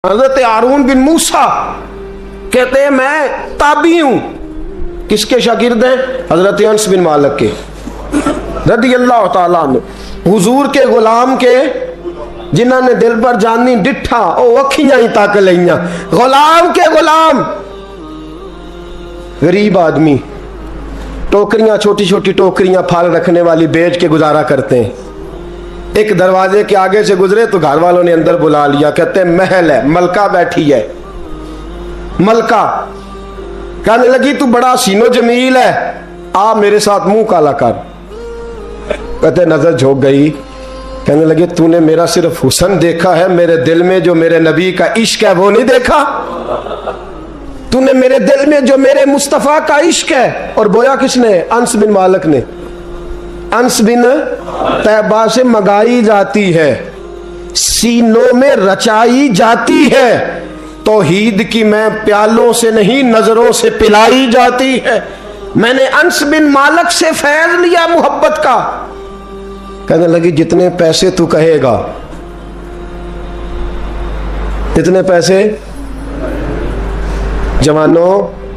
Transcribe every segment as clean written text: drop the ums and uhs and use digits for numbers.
हजरत हारून बिन मूसा कहते हैं मैं ताबी हूं। किसके शागिर्द हैं? हजरत अंस बिन मालिक के रदियल्लाहु ताला अन्हु। हुजूर के गुलाम के जिन्होंने दिल पर जानी डिठा ओ अखियां ही तक लिया। गुलाम के गुलाम, गरीब आदमी, टोकरियां, छोटी छोटी टोकरियां फल रखने वाली बेच के गुजारा करते हैं। एक दरवाजे के आगे से गुजरे तो घर वालों ने अंदर बुला लिया। कहते हैं महल है, मलका बैठी है। मलका कहने लगी तू बड़ा सीनो जमील है, आ मेरे साथ मुंह काला कर। कहते नजर झोंक गई। कहने लगे तूने मेरा सिर्फ हुस्न देखा है, मेरे दिल में जो मेरे नबी का इश्क है वो नहीं देखा। तूने मेरे दिल में जो मेरे मुस्तफा का इश्क है। और बोया किसने? अंस बिन मालिक ने। अंस बिन तैबा से मंगाई जाती है, सीनों में रचाई जाती है। तौहीद की मैं प्यालों से नहीं नजरों से पिलाई जाती है। मैंने अंस बिन मालिक से फैज लिया मोहब्बत का। कहने लगी जितने पैसे तू कहेगा, इतने पैसे। जवानों,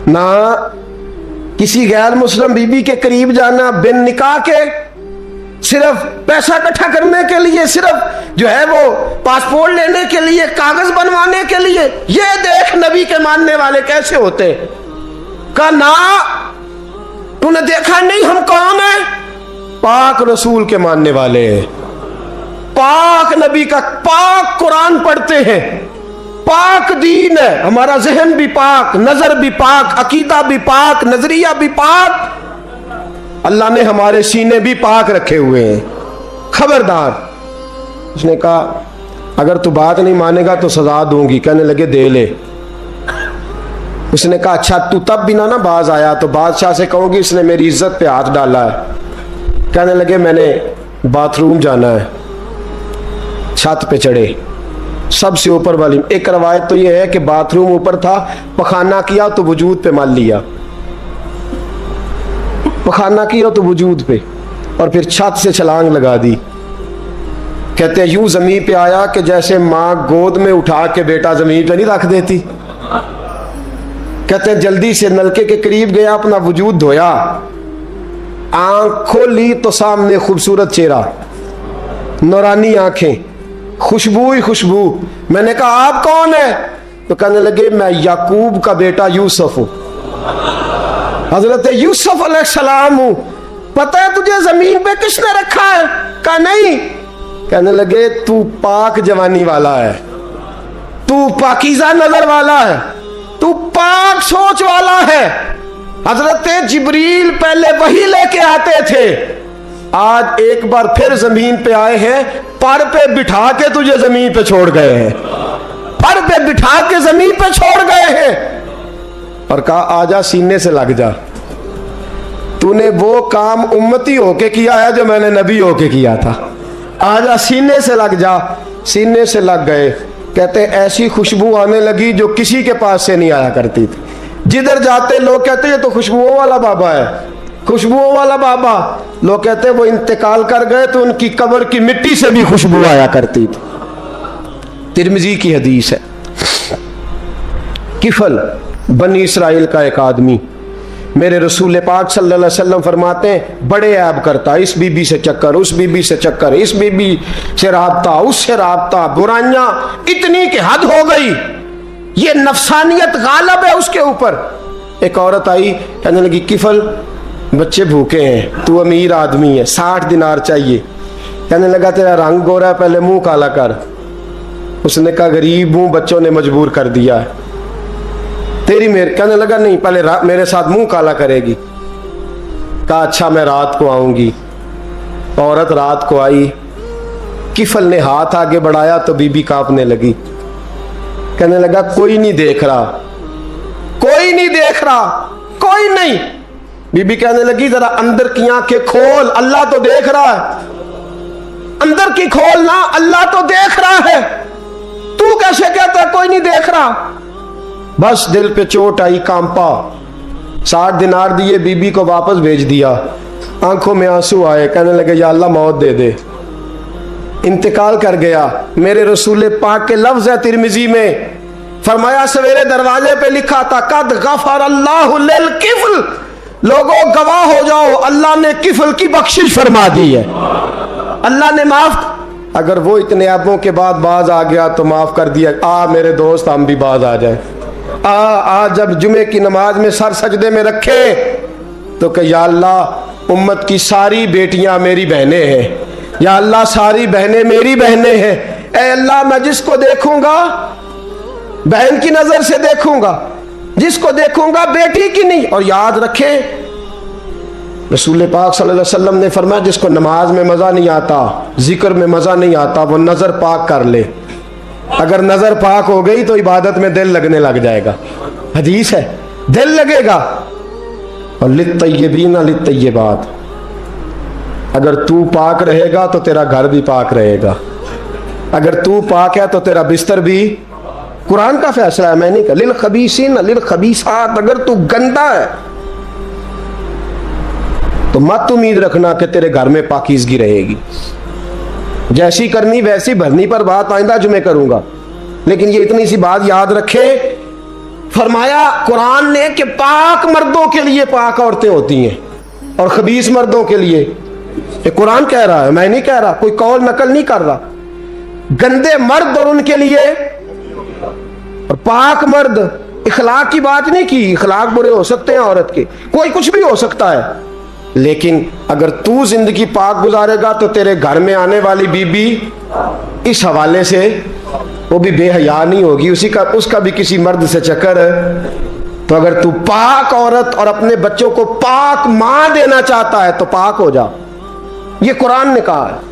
ना किसी गैर मुस्लिम बीबी के करीब जाना बिन निकाह के, सिर्फ पैसा इकट्ठा करने के लिए, सिर्फ जो है वो पासपोर्ट लेने के लिए, कागज बनवाने के लिए। ये देख नबी के मानने वाले कैसे होते। कहा ना, तूने देखा नहीं हम कौन है? पाक रसूल के मानने वाले, पाक नबी का पाक कुरान पढ़ते हैं, पाक दीन है हमारा, जहन भी पाक, नजर भी पाक, अकीदा भी पाक, नजरिया भी पाक। अल्लाह ने हमारे सीने भी पाक रखे हुए हैं। खबरदार। उसने कहा अगर तू बात नहीं मानेगा तो सजा दूंगी। कहने लगे दे ले। उसने कहा अच्छा तू तब भी ना बाज आया तो बादशाह से कहूंगी इसने मेरी इज्जत पे हाथ डाला है। कहने लगे मैंने बाथरूम जाना है। छत पे चढ़े, सबसे ऊपर वाली। एक रवायत तो यह है कि बाथरूम ऊपर था, पखाना किया तो वजूद पे मल लिया, पखाना किया तो वजूद पे, और फिर छत से छलांग लगा दी। कहते हैं यूं जमीन पे आया कि जैसे मां गोद में उठा के बेटा जमीन पे नहीं रख देती। कहते हैं जल्दी से नलके के करीब गया, अपना वजूद धोया, आंख खोली तो सामने खूबसूरत चेहरा, नौरानी आंखें, खुशबू ही खुशबू। मैंने कहा आप कौन है? तो कहने लगे मैं याकूब का बेटा यूसुफ हूं, हजरत यूसुफ अलैहिस्सलाम हूं। पता है तुझे जमीन पे किसने रखा है? कहा नहीं। कहने लगे तू पाक जवानी वाला है, तू पाकीज़ा नजर वाला है, तू पाक सोच वाला है। हजरत जिब्रील पहले वही लेके आते थे, आज एक बार फिर जमीन पे आए हैं, पर पे बिठा के तुझे जमीन पे छोड़ गए हैं, पर पे बिठा के जमीन पे छोड़ गए हैं। और कहा आजा सीने से लग जा, तूने वो काम उम्मती होके किया है जो मैंने नबी होके किया था। आजा सीने से लग जा। सीने से लग गए। कहते ऐसी खुशबू आने लगी जो किसी के पास से नहीं आया करती थी। जिधर जाते लोग कहते ये तो खुशबुओं वाला बाबा है, खुशबुओं वाला बाबा। लोग कहते वो इंतकाल कर गए तो उनकी कब्र की मिट्टी से भी खुशबू आया करती थी। तिरमिजी की हदीस है। किफल बनी इसराइल का एक आदमी, मेरे रसूल पाक सल्लल्लाहु अलैहि वसल्लम फरमाते हैं बड़े ऐब करता, इस बीबी से चक्कर, उस बीबी से चक्कर, इस बीबी से राबता, उससे राबता, बुराइयां इतनी कि हद हो गई, ये नफसानियत गालब है उसके ऊपर। एक औरत आई, कहने लगी किफल बच्चे भूखे हैं, तू अमीर आदमी है, 60 दिनार चाहिए। कहने लगा तेरा रंग गोरा है, पहले मुंह काला कर। उसने कहा गरीब हूं, बच्चों ने मजबूर कर दिया है, तेरी मेरे। कहने लगा नहीं, पहले मेरे साथ मुंह काला करेगी। कहा अच्छा मैं रात को आऊंगी। औरत रात को आई। किफल ने हाथ आगे बढ़ाया तो बीबी कांपने लगी। कहने लगा कोई नहीं देख रहा, कोई नहीं देख रहा, कोई नहीं। बीबी कहने लगी जरा अंदर की आंखें खोल, अल्लाह तो देख रहा है। अंदर की खोल ना, अल्लाह तो देख रहा है, तू कैसे कहता कोई नहीं देख रहा? बस दिल पे चोट आई, कांपा। 60 दिनार दिए, बीबी को वापस भेज दिया। आंखों में आंसू आए। कहने लगे या अल्लाह मौत दे दे। इंतकाल कर गया। मेरे रसूल पाक के लफ्ज है तिरमिजी में, फरमाया सवेरे दरवाजे पे लिखा था कद गफर अल्लाहु लिल किफल, लोगों गवाह हो जाओ अल्लाह ने किफल की बख्शिश फरमा दी है, अल्लाह ने माफ। अगर वो इतने ऐबों के बाद बाज आ गया तो माफ कर दिया। आ मेरे दोस्त हम भी बाज आ जाए। आ जब जुमे की नमाज में सर सजदे में रखे तो कह या अल्लाह उम्मत की सारी बेटियां मेरी बहनें हैं, या अल्लाह सारी बहनें मेरी बहनें हैं। ऐ अल्लाह मैं जिसको देखूंगा बहन की नजर से देखूंगा, जिसको देखूंगा बेटी की नहीं। और याद रखें रसूल पाक सल्लल्लाहु अलैहि वसल्लम ने फरमाया जिसको नमाज में मजा नहीं आता, जिक्र में मजा नहीं आता, वो नजर पाक कर ले। अगर नजर पाक हो गई तो इबादत में दिल लगने लग जाएगा। हदीस है, दिल लगेगा। और लित्तय्यबीना लित्तय्यबात, अगर तू पाक रहेगा तो तेरा घर भी पाक रहेगा, अगर तू पाक है तो तेरा बिस्तर भी। कुरान का फैसला है, मैं नहीं कहा। लिल खबीसीन लिल खबीसात, अगर तू गंदा है तो मत उम्मीद रखना कि तेरे घर में पाकीज़गी रहेगी। जैसी करनी वैसी भरनी पर बात आइंदा जुमे करूंगा, लेकिन ये इतनी सी बात याद रखे। फरमाया कुरान ने कि पाक मर्दों के लिए पाक औरतें होती हैं और खबीस मर्दों के लिए। ये कुरान कह रहा है, मैं नहीं कह रहा, कोई कौल नकल नहीं कर रहा। गंदे मर्द और उनके लिए और पाक मर्द। इखलाक की बात नहीं की, इखलाक बुरे हो सकते हैं औरत के, कोई कुछ भी हो सकता है, लेकिन अगर तू जिंदगी पाक गुजारेगा तो तेरे घर में आने वाली बीबी इस हवाले से वो भी बेहया नहीं होगी, उसका भी किसी मर्द से चक्कर है। तो अगर तू पाक औरत और अपने बच्चों को पाक मां देना चाहता है तो पाक हो जा, ये कुरान ने कहा है।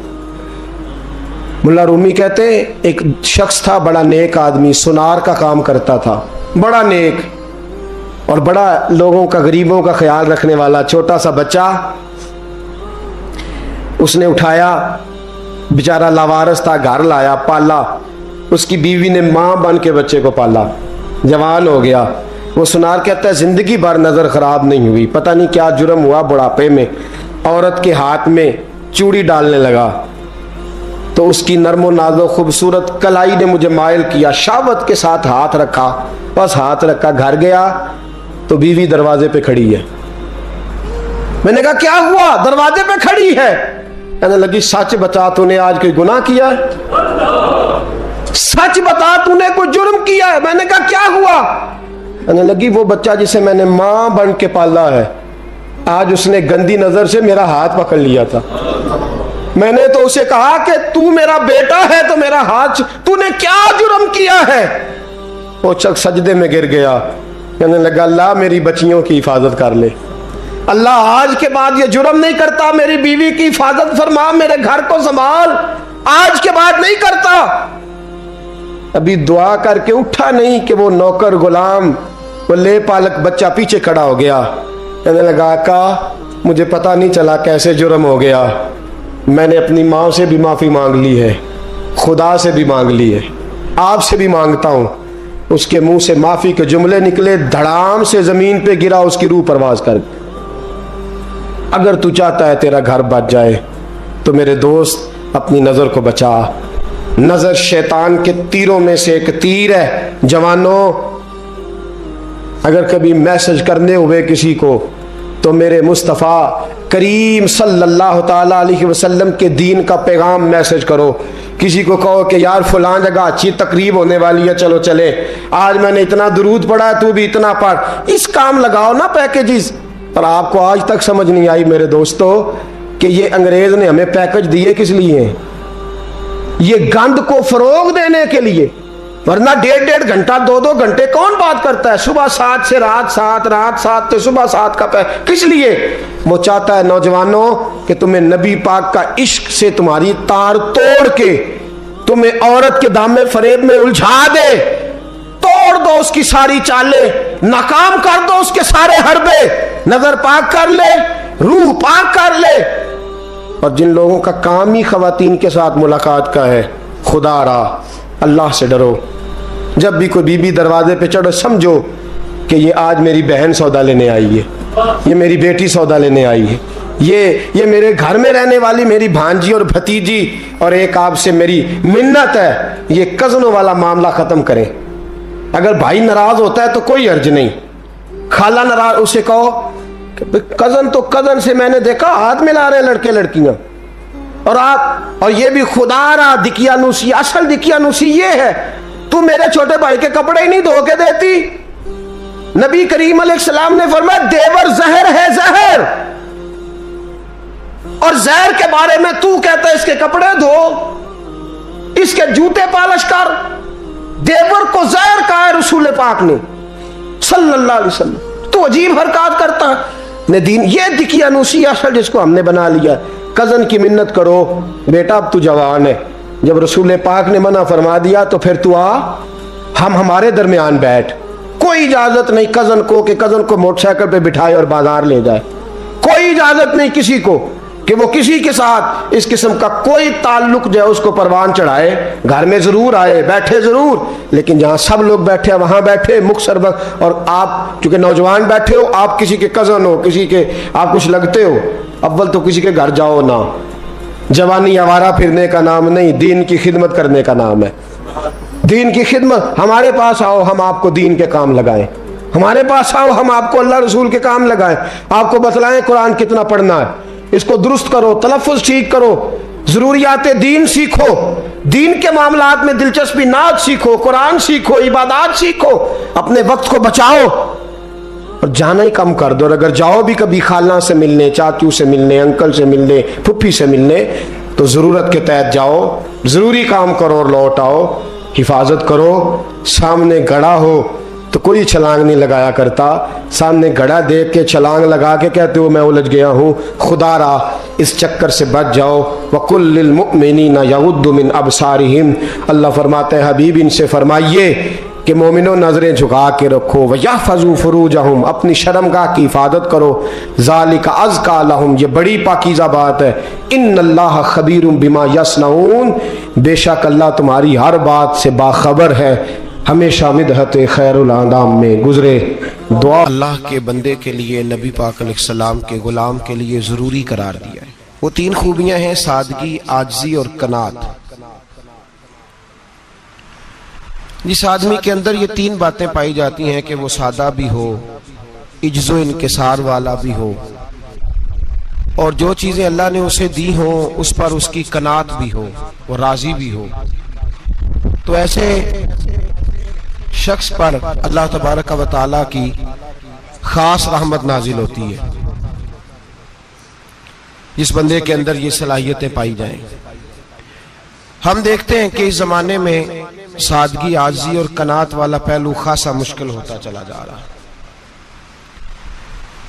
मुल्ला रूमी कहते एक शख्स था, बड़ा नेक आदमी, सुनार का काम करता था, बड़ा नेक और बड़ा लोगों का, गरीबों का ख्याल रखने वाला। छोटा सा बच्चा उसने उठाया, बेचारा लावारस था, घर लाया, पाला। उसकी बीवी ने मां बन के बच्चे को पाला, जवान हो गया। वो सुनार कहता है जिंदगी भर नजर खराब नहीं हुई, पता नहीं क्या जुर्म हुआ, बुढ़ापे में औरत के हाथ में चूड़ी डालने लगा तो उसकी नरमो नाजो खूबसूरत कलाई ने मुझे मायल किया, शावत के साथ हाथ रखा, बस हाथ रखा, घर गया तो बीवी दरवाजे पे खड़ी है। मैंने कहा क्या हुआ, दरवाजे पे खड़ी है? कहने लगी सच बता तूने आज कोई गुनाह किया है, सच बता तूने कोई जुर्म किया है। मैंने कहा क्या हुआ? कहने लगी वो बच्चा जिसे मैंने मां बन के पाला है, आज उसने गंदी नजर से मेरा हाथ पकड़ लिया था। मैंने तो उसे कहा कि तू मेरा बेटा है तो मेरा हाथ, तूने क्या जुर्म किया है? वो शख्स सजदे में गिर गया, कहने लगा अल्लाह मेरी बच्चियों की हिफाजत कर ले, अल्लाह आज के बाद ये जुर्म नहीं करता, मेरी बीवी की हिफाजत फरमा, मेरे घर को संभाल, आज के बाद नहीं करता। अभी दुआ करके उठा नहीं कि वो नौकर गुलाम, वो ले पालक बच्चा पीछे खड़ा हो गया। कहने लगा आका मुझे पता नहीं चला कैसे जुर्म हो गया, मैंने अपनी माँ से भी माफ़ी मांग ली है, खुदा से भी मांग ली है, आपसे भी मांगता हूँ। उसके मुंह से माफ़ी के जुमले निकले, धड़ाम से ज़मीन पे गिरा, उसकी रूह परवाज कर। अगर तू चाहता है तेरा घर बच जाए तो मेरे दोस्त अपनी नज़र को बचा। नज़र शैतान के तीरों में से एक तीर है। जवानों अगर कभी मैसेज करने हुए किसी को तो मेरे मुस्तफ़ा करीम सल्लल्लाहु ताला अलैहि वसल्लम के दीन का पैगाम मैसेज करो। किसी को कहो कि यार फलां जगह अच्छी तकरीब होने वाली है, चलो चले, आज मैंने इतना दुरूद पढ़ा है, तू भी इतना पढ़, इस काम लगाओ ना पैकेजेस। पर आपको आज तक समझ नहीं आई मेरे दोस्तों कि ये अंग्रेज ने हमें पैकेज दिए किस लिए? ये गंद को फरोग देने के लिए, वरना 1.5 घंटा 2-2 घंटे कौन बात करता है? सुबह 7 से रात 7, रात 7 से सुबह 7 का किस लिए? वो चाहता है नौजवानों कि तुम्हें नबी पाक का इश्क से तुम्हारी तार तोड़ के तुम्हें औरत के दामे फरेब में उलझा दे, तोड़ दो उसकी सारी चालें, नाकाम कर दो उसके सारे हरबे, नजर पाक कर ले, रूह पाक कर ले। और जिन लोगों का काम ही खवातीन के साथ मुलाकात का है, खुदा रहा अल्लाह से डरो। जब भी कोई बीबी दरवाजे पे चढ़ो समझो कि ये आज मेरी बहन सौदा लेने आई है, ये मेरी बेटी सौदा लेने आई है, ये मेरे घर में रहने वाली मेरी भांजी और भतीजी, और एक आपसे मेरी मिन्नत है, ये कज़नों वाला मामला ख़त्म करें। अगर भाई नाराज होता है तो कोई अर्ज नहीं, खाला नाराज, उसे कहो कज़न तो कज़न से मैंने देखा हाथ मिला रहे लड़के लड़कियां, और आप, और ये भी खुदा रहा दिकियानुसी, असल दिकियानुसी ये है, तू मेरे छोटे भाई के कपड़े ही नहीं धो के देती। नबी करीम अलैहिस्सलाम ने फरमाया देवर जहर है, जहर, और जहर के बारे में तू कहता है इसके कपड़े धो, इसके जूते पालिश कर। देवर को जहर कहा है रसूल पाक ने सल्लल्लाहु अलैहि वसल्लम। तो अजीब हरकत करता है दीन, ये दिकियानुसी असल जिसको हमने बना लिया। कजन की मिन्नत करो, बेटा अब तू जवान है, जब रसूल पाक ने मना फरमा दिया तो फिर तू आ, हम हमारे दरमियान बैठ। कोई इजाजत नहीं कजन को कि कजन को मोटरसाइकिल पे बिठाए और बाजार ले जाए, कोई इजाजत नहीं किसी को कि वो किसी के साथ इस किस्म का कोई ताल्लुक जो है उसको परवान चढ़ाए। घर में जरूर आए, बैठे जरूर, लेकिन जहां सब लोग बैठे वहां बैठे मुख्तसर वक्त। और आप चूंकि नौजवान बैठे हो, आप किसी के कजन हो, किसी के आप कुछ लगते हो, अव्वल तो किसी के घर जाओ ना। जवानी आवारा फिरने का नाम नहीं, दीन की खिदमत करने का नाम है। दीन की खिदमत, हमारे पास आओ, हम आपको दीन के काम लगाएं। हमारे पास आओ, हम आपको अल्लाह रसूल के काम लगाएं, आपको बतलाएं कुरान कितना पढ़ना है, इसको दुरुस्त करो, तलफ़ुज़ ठीक करो, जरूरियात दीन सीखो, दीन के मामलात में दिलचस्पी, नात सीखो, कुरान सीखो, इबादत सीखो, अपने वक्त को बचाओ और जाना ही कम कर दो। और अगर जाओ भी कभी खाला से मिलने, चाचू से मिलने, अंकल से मिलने, फुफ्फी से मिलने, तो ज़रूरत के तहत जाओ, ज़रूरी काम करो और लौट आओ। हिफाजत करो, सामने गड़ा हो तो कोई छलांग नहीं लगाया करता, सामने गड़ा देख के छलांग लगा के कहते हो मैं उलझ गया हूँ। खुदा रहा इस चक्कर से बच जाओ। वकुल लिल मुमिनीना यगुद्दू मिन अबसारिहिम, अल्लाह फरमाते हैं हबीब इनसे फरमाइए कि मोमिनो नजरें झुका के रखो। वयहफज़ू फुरूजहुम, अपनी शर्मगाह की हिफाजत करो। ज़ालिका अज़का लहुम, ये बड़ी पाकीज़ा बात है। इन्नल्लाह खबीरुम बिमा यस्नऊन, बेशक अल्लाह तुम्हारी हर बात से बाखबर है। हमेशा मिदहत खैरुल आदाम में गुजरे दुआ अल्लाह के बंदे के लिए, नबी पाक अलैहिस्सलाम के गुलाम के लिए ज़रूरी करार दिया है। वो तीन खूबियां हैं, सादगी, आजिज़ी और कनात। जिस आदमी के अंदर ये तीन बातें पाई जाती हैं कि वो सादा भी हो, इज्जो इनकिसार वाला भी हो, और जो चीज़ें अल्लाह ने उसे दी हो उस पर उसकी कनात भी हो, वो राजी भी हो, तो ऐसे शख्स पर अल्लाह तबारक व तआला की खास रहमत नाजिल होती है। जिस बंदे के अंदर ये सलाहियतें पाई जाएं। हम देखते हैं कि इस जमाने में सादगी, आजी और कनात वाला पहलू खासा मुश्किल होता चला जा रहा है।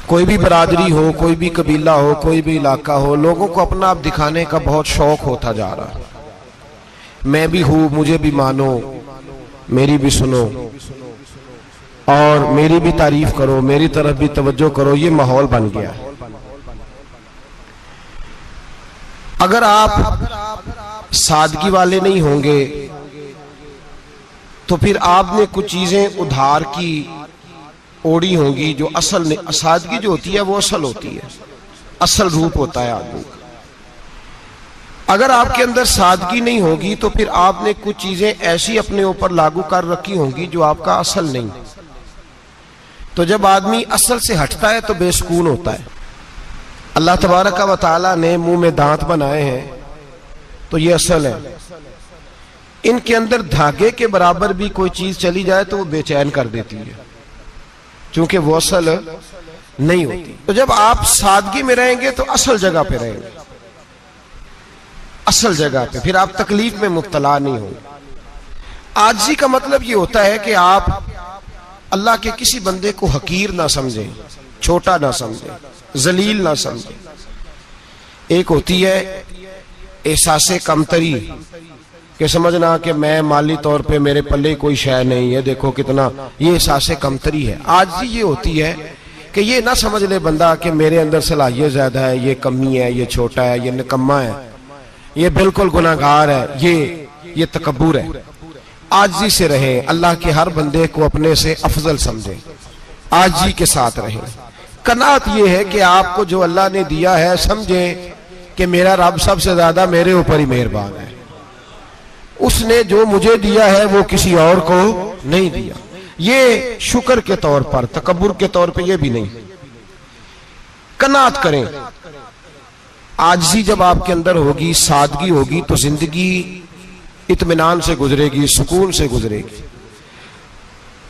कोई भी बरादरी हो, कोई भी कबीला हो, कोई भी इलाका हो, लोगों को अपना आप दिखाने का बहुत शौक होता जा रहा है। मैं भी हूं, मुझे भी मानो, मेरी भी सुनो और मेरी भी तारीफ करो, मेरी तरफ भी तवज्जो करो, ये माहौल बन गया है। अगर आप सादगी वाले नहीं होंगे तो फिर आपने कुछ चीजें उधार की ओढ़ी होंगी जो असल नहीं। सादगी जो होती है वो असल होती है, असल रूप होता है आदमी का। अगर आपके अंदर सादगी नहीं होगी तो फिर आपने कुछ चीजें ऐसी अपने ऊपर लागू कर रखी होंगी जो आपका असल नहीं। तो जब आदमी असल से हटता है तो बेसुकून होता है। अल्लाह तबारक व तआला ने मुंह में दांत बनाए हैं तो ये असल है। इनके अंदर धागे के बराबर भी कोई चीज चली जाए तो वो बेचैन कर देती है, क्योंकि वो असल नहीं होती। तो जब आप सादगी में रहेंगे तो असल जगह पे रहेंगे, असल जगह पे, फिर आप तकलीफ में मुब्तला नहीं होंगे। आजिज़ी का मतलब ये होता है कि आप अल्लाह के किसी बंदे को हकीर ना समझें, छोटा ना समझें, जलील ना समझें। एक होती है एहसासे कमतरी कि समझना कि मैं माली तौर पे मेरे पल्ले कोई शय नहीं है, देखो कितना, ये एहसासे कमतरी है। आजिज़ी ये होती है कि ये ना समझ ले बंदा कि मेरे अंदर सलाहियत ज्यादा है, ये कमी है, ये छोटा है, ये निकम्मा है, ये बिल्कुल गुनाहगार है, ये तकब्बुर है। आजिज़ी से रहें, अल्लाह के हर बंदे को अपने से अफजल समझें, आजिज़ी के साथ रहें। कनात ये है कि आपको जो अल्लाह ने दिया है समझें कि मेरा रब सबसे ज्यादा मेरे ऊपर ही मेहरबान है, उसने जो मुझे दिया है वो किसी और को नहीं दिया। ये शुक्र के तौर पर, तकब्बुर के तौर पे ये भी नहीं। कनात करें। आजिज़ी जब आपके अंदर होगी, सादगी होगी, तो जिंदगी इत्मीनान से गुजरेगी, सुकून से गुजरेगी।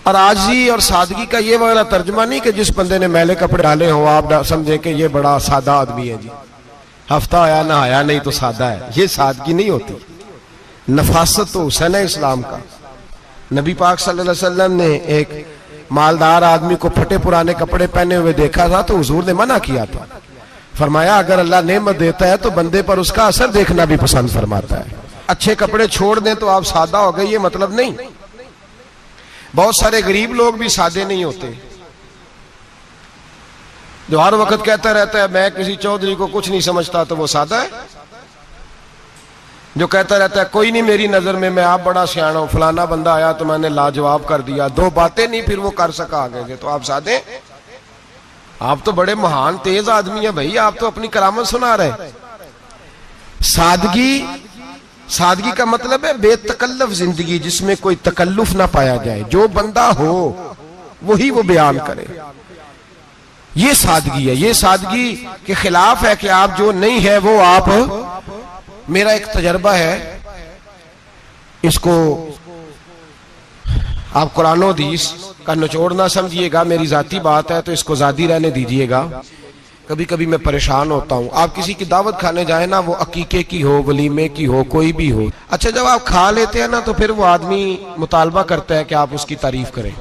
और आजिज़ी और सादगी का ये वाला तर्जुमा नहीं कि जिस बंदे ने मैले कपड़े डाले हो आप समझे कि ये बड़ा सादा आदमी है जी, हफ्ता आया ना आया नहीं तो सादा है। ये सादगी नहीं होती। नफासत तो हुसैन है इस्लाम का। नबी पाक सल्लल्लाहु अलैहि वसल्लम ने एक मालदार आदमी को फटे पुराने कपड़े पहने हुए देखा था तो हुजूर ने मना किया था। फरमाया अगर अल्लाह नेमत देता है तो बंदे पर उसका असर देखना भी पसंद फरमाता है। अच्छे कपड़े छोड़ दें तो आप सादा हो गए, ये मतलब नहीं। बहुत सारे गरीब लोग भी सादे नहीं होते, जो हर वक्त कहता रहता है मैं किसी चौधरी को कुछ नहीं समझता, तो वो सादा है। जो कहता रहता है कोई नहीं मेरी नजर में, मैं आप बड़ा सियाना हूं, फलाना बंदा आया तो मैंने लाजवाब कर दिया, दो बातें नहीं फिर वो कर सका आगे से, तो आप सादे? आप तो बड़े महान तेज आदमी है भाई, आप तो अपनी करामत सुना रहे। सादगी का मतलब है बेतकल्लफ जिंदगी, जिसमें कोई तकल्लुफ ना पाया जाए। जो बंदा हो वही वो बयान करे, ये सादगी है। ये सादगी के खिलाफ है कि आप जो नहीं है वो आप। मेरा एक तजर्बा है, इसको आप कुरान और हदीस का निचोड़ ना समझिएगा, मेरी जाती बात है तो इसको जादी रहने दीजिएगा। कभी कभी मैं परेशान होता हूं। आप किसी की दावत खाने जाए ना, वो अकीके की हो, वलीमे की हो, कोई भी हो, अच्छा जब आप खा लेते हैं ना तो फिर वो आदमी मुतालबा करता है कि आप उसकी तारीफ करें,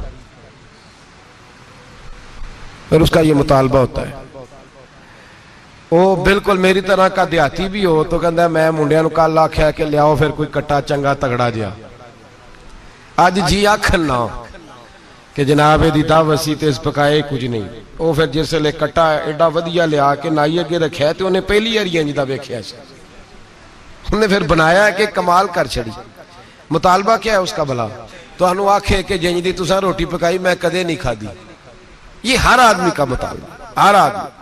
फिर उसका ये मुतालबा होता है। वो बिल्कुल मेरी तरह का देहाती भी हो तो कहता है मैं मुंडिया नूं कल आख्या कि लियाओ फिर कोई कट्टा चंगा तगड़ा जिहा, अज जी आखन ना कि जनाब एदी दावत सी ते इस पकाए कुछ नहीं। वो फिर जिसले कट्टा एडा वधिया लिया के नाई अगे रखिया तो उन्हें पहली बारी इंज दा वेखिया सी, उन्हें फिर बनाया कि कमाल कर छड़ी। मुतालबा क्या है उसका भला? तुहानू आखे कि जिंज दी तुसां रोटी पकाई मैं कदे नहीं खादी। ये हर आदमी का मुतालबा, हर आदमी।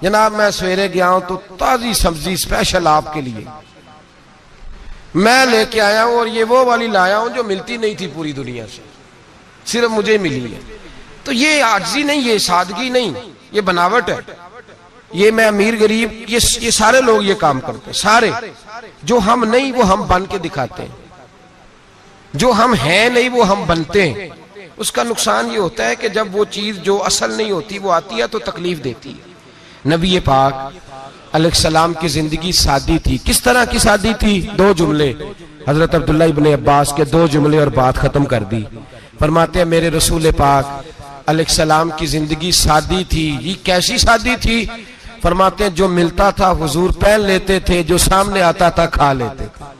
जनाब मैं सवेरे गया हूं तो ताजी सब्जी स्पेशल आपके लिए मैं लेके आया हूं, और ये वो वाली लाया हूं जो मिलती नहीं थी पूरी दुनिया से, सिर्फ मुझे मिली है। तो ये आजिज़ी नहीं, ये सादगी नहीं, ये बनावट है। ये मैं अमीर गरीब, ये सारे लोग ये काम करते हैं। सारे जो हम नहीं वो हम बन के दिखाते हैं, जो हम हैं नहीं वो हम बनते हैं। उसका नुकसान ये होता है कि जब वो चीज जो असल नहीं होती वो आती है तो तकलीफ देती है। नबी पाक अलैहिस्सलाम की जिंदगी सादी थी। किस तरह की सादी थी? दो जुमले, हजरत अब्दुल्ला इब्ने अब्बास के दो जुमले और बात खत्म कर दी। फरमाते हैं मेरे रसूल पाक अलैहिस्सलाम की जिंदगी सादी थी। ये कैसी सादी थी? फरमाते हैं जो मिलता था हुजूर पहन लेते थे, जो सामने आता था खा लेते थे।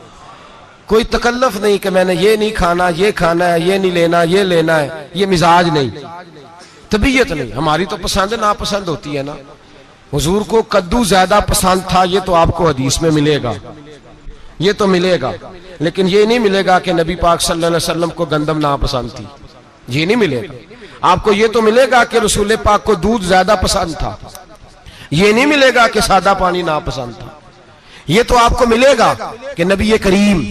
कोई तकल्लुफ नहीं कि मैंने ये नहीं खाना, ये खाना है, ये नहीं लेना, ये लेना है। ये मिजाज नहीं, तबीयत नहीं। हमारी तो पसंद नापसंद होती है ना। हुजूर को कद्दू ज्यादा पसंद था, ये तो आपको हदीस में मिलेगा, ये तो मिलेगा। लेकिन ये नहीं मिलेगा कि नबी पाक सल्लल्लाहु अलैहि वसल्लम को गंदम नापसंद थी, ये नहीं मिलेगा। आपको ये तो मिलेगा कि रसूल पाक को दूध ज्यादा पसंद था, ये नहीं मिलेगा कि सादा पानी नापसंद था। ये तो आपको मिलेगा कि नबी करीम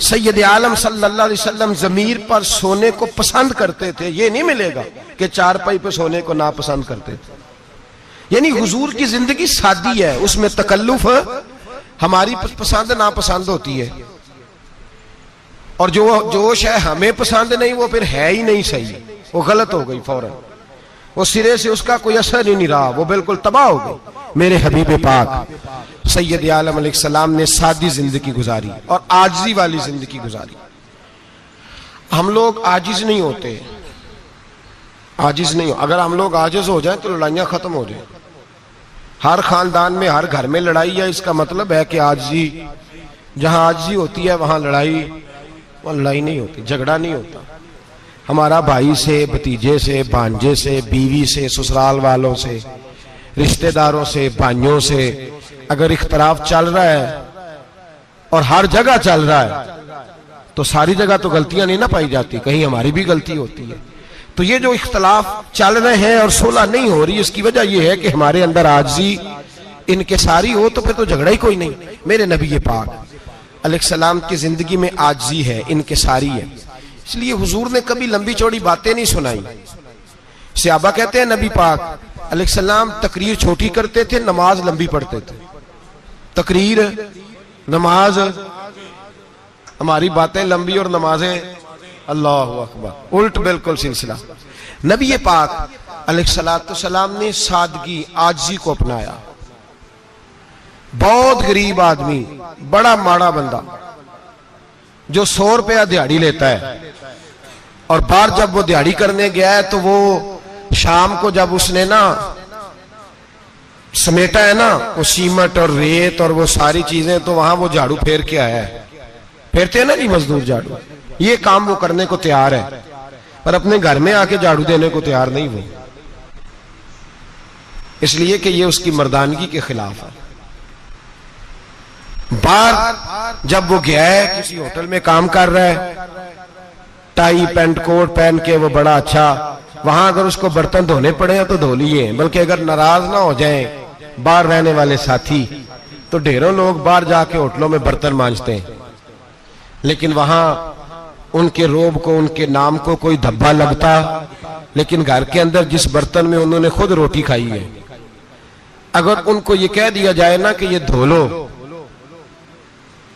सैयद आलम सल्लल्लाहु अलैहि वसल्लम जमीर पर सोने को पसंद करते थे। ये नहीं मिलेगा कि चारपाई पर सोने को नापसंद करते थे। यानी हुजूर की जिंदगी सादी है, उसमें तकल्लुफ हमारी पसंद नापसंद होती है, और जो जोश है हमें पसंद नहीं वो फिर है ही नहीं सही, वो गलत हो गई फौरन, वो सिरे से उसका कोई असर ही नहीं रहा, वो बिल्कुल तबाह हो गई। मेरे हबीब पाक सैयद आलम अलैहिस्सलाम ने सादी जिंदगी गुजारी और आजिज़ी वाली जिंदगी गुजारी। हम लोग आजिज नहीं होते, आजिज नहीं हो। अगर हम लोग आजिज हो जाए तो लड़ाइयां खत्म हो जाए। हर खानदान में हर घर में लड़ाई है, इसका मतलब है कि आजिज़ी, जहां आजिज़ी होती है वहां लड़ाई नहीं होती, झगड़ा नहीं होता। हमारा भाई से, भतीजे से, भांजे से, बीवी से, ससुराल वालों से, रिश्तेदारों से, भाइयों से अगर इख्तलाफ चल रहा है और हर जगह चल रहा है तो सारी जगह तो गलतियां नहीं ना पाई जाती, कहीं हमारी भी गलती होती है। तो ये जो इख्तलाफ चल रहे हैं और सुलह नहीं हो रही, इसकी वजह यह है कि हमारे अंदर आजिज़ी इनकिसारी हो, तो फिर तो झगड़ा ही कोई नहीं। मेरे नबी पाक अलैहिस्सलाम की जिंदगी में आजिज़ी है, इनकिसारी है, इसलिए हुजूर ने कभी लंबी चौड़ी बातें नहीं सुनाई। सहाबा कहते हैं नबी पाक अलैहिस्सलाम तकरीर छोटी करते थे, नमाज लंबी पढ़ते थे। तकरीर, नमाज, हमारी बातें लंबी और नमाजें अल्लाह अकबर, उल्ट बिल्कुल सिलसिला। नबी पाक अलैहिस्सलाम ने सादगी, आजिज़ी को अपनाया। बहुत गरीब आदमी, बड़ा माड़ा बंदा जो 100 रुपया दिहाड़ी लेता है, और बाहर जब वो दिहाड़ी करने गया है तो वो शाम को जब उसने ना समेटा है ना वो सीमेंट और रेत और वो सारी चीजें, तो वहां वो झाड़ू फेर के आया है। फेरते हैं ना जी मजदूर झाड़ू, ये काम वो करने को तैयार है, पर अपने घर में आके झाड़ू देने को तैयार नहीं हुए, इसलिए कि ये उसकी मर्दानगी के खिलाफ है। बाहर जब वो गया है, किसी होटल में काम कर रहा है, टाई पैंट कोट पहन के वो बड़ा अच्छा, वहां अगर उसको बर्तन धोने पड़े तो धो लिए, बल्कि अगर नाराज ना हो जाए बाहर रहने वाले साथी, तो ढेरों लोग बाहर जाके होटलों में बर्तन मांजते हैं, लेकिन वहां उनके रोब को, उनके नाम को कोई धब्बा लगता, लेकिन घर के अंदर जिस बर्तन में उन्होंने खुद रोटी खाई है, अगर उनको ये कह दिया जाए ना कि ये धो लो,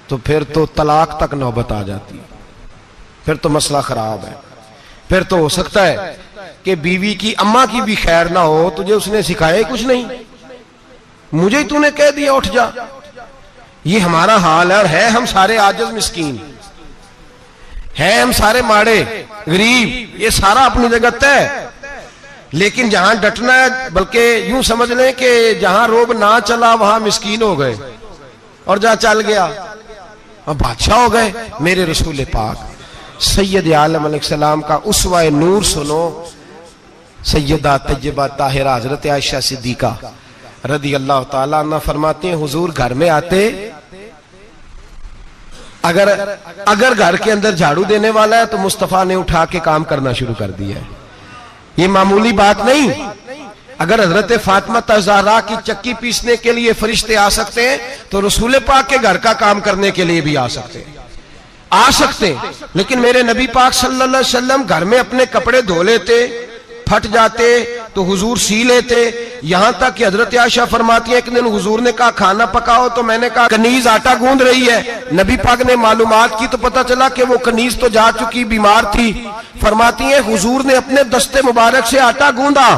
तो फिर तो तलाक तक नौबत आ जाती है, फिर तो मसला खराब है। फिर तो हो सकता है कि बीवी की अम्मा की भी खैर ना हो, तुझे उसने सिखाया कुछ नहीं, मुझे ही तूने कह दिया उठ जा। ये हमारा हाल है, और है हम सारे आजिज़ मिस्कीन, है हम सारे माड़े गरीब, ये सारा अपनी जगह तय, लेकिन जहां डटना है, बल्कि यूं समझ लें कि जहां रोब ना चला वहां मिस्कीन हो गए, और जहां चल गया और बादशाह हो गए। मेरे रसूल पाक सैयद आलम अलैहिस्सलाम का उसवा नूर सुनो, सैयदा तैयबा ताहिरा हजरत आयशा सिद्दीका रदी अल्लाह ताला अन्हा फरमाती हैं, हुजूर घर में आते, अगर घर के अंदर झाड़ू देने वाला है तो मुस्तफा ने उठा के काम करना शुरू कर दिया है। ये मामूली बात नहीं। अगर हजरत फातिमा ज़हरा की चक्की पीसने के लिए फरिश्ते आ सकते हैं, तो रसूल पाक के घर का काम करने के लिए भी आ सकते हैं, लेकिन मेरे नबी पाक सल्लल्लाहु अलैहि वसल्लम घर में अपने कपड़े धो लेते, फट जाते तो हुजूर सी लेते। यहां तक कि हजरत आयशा फरमाती है, एक दिन हुजूर ने कहा खाना पकाओ, तो मैंने कहा कनीज आटा गूंद रही है। नबी पाक ने मालूमात की तो पता चला कि वो कनीज तो जा चुकी, बीमार थी। फरमाती है हुजूर ने अपने दस्ते मुबारक से आटा गूंदा,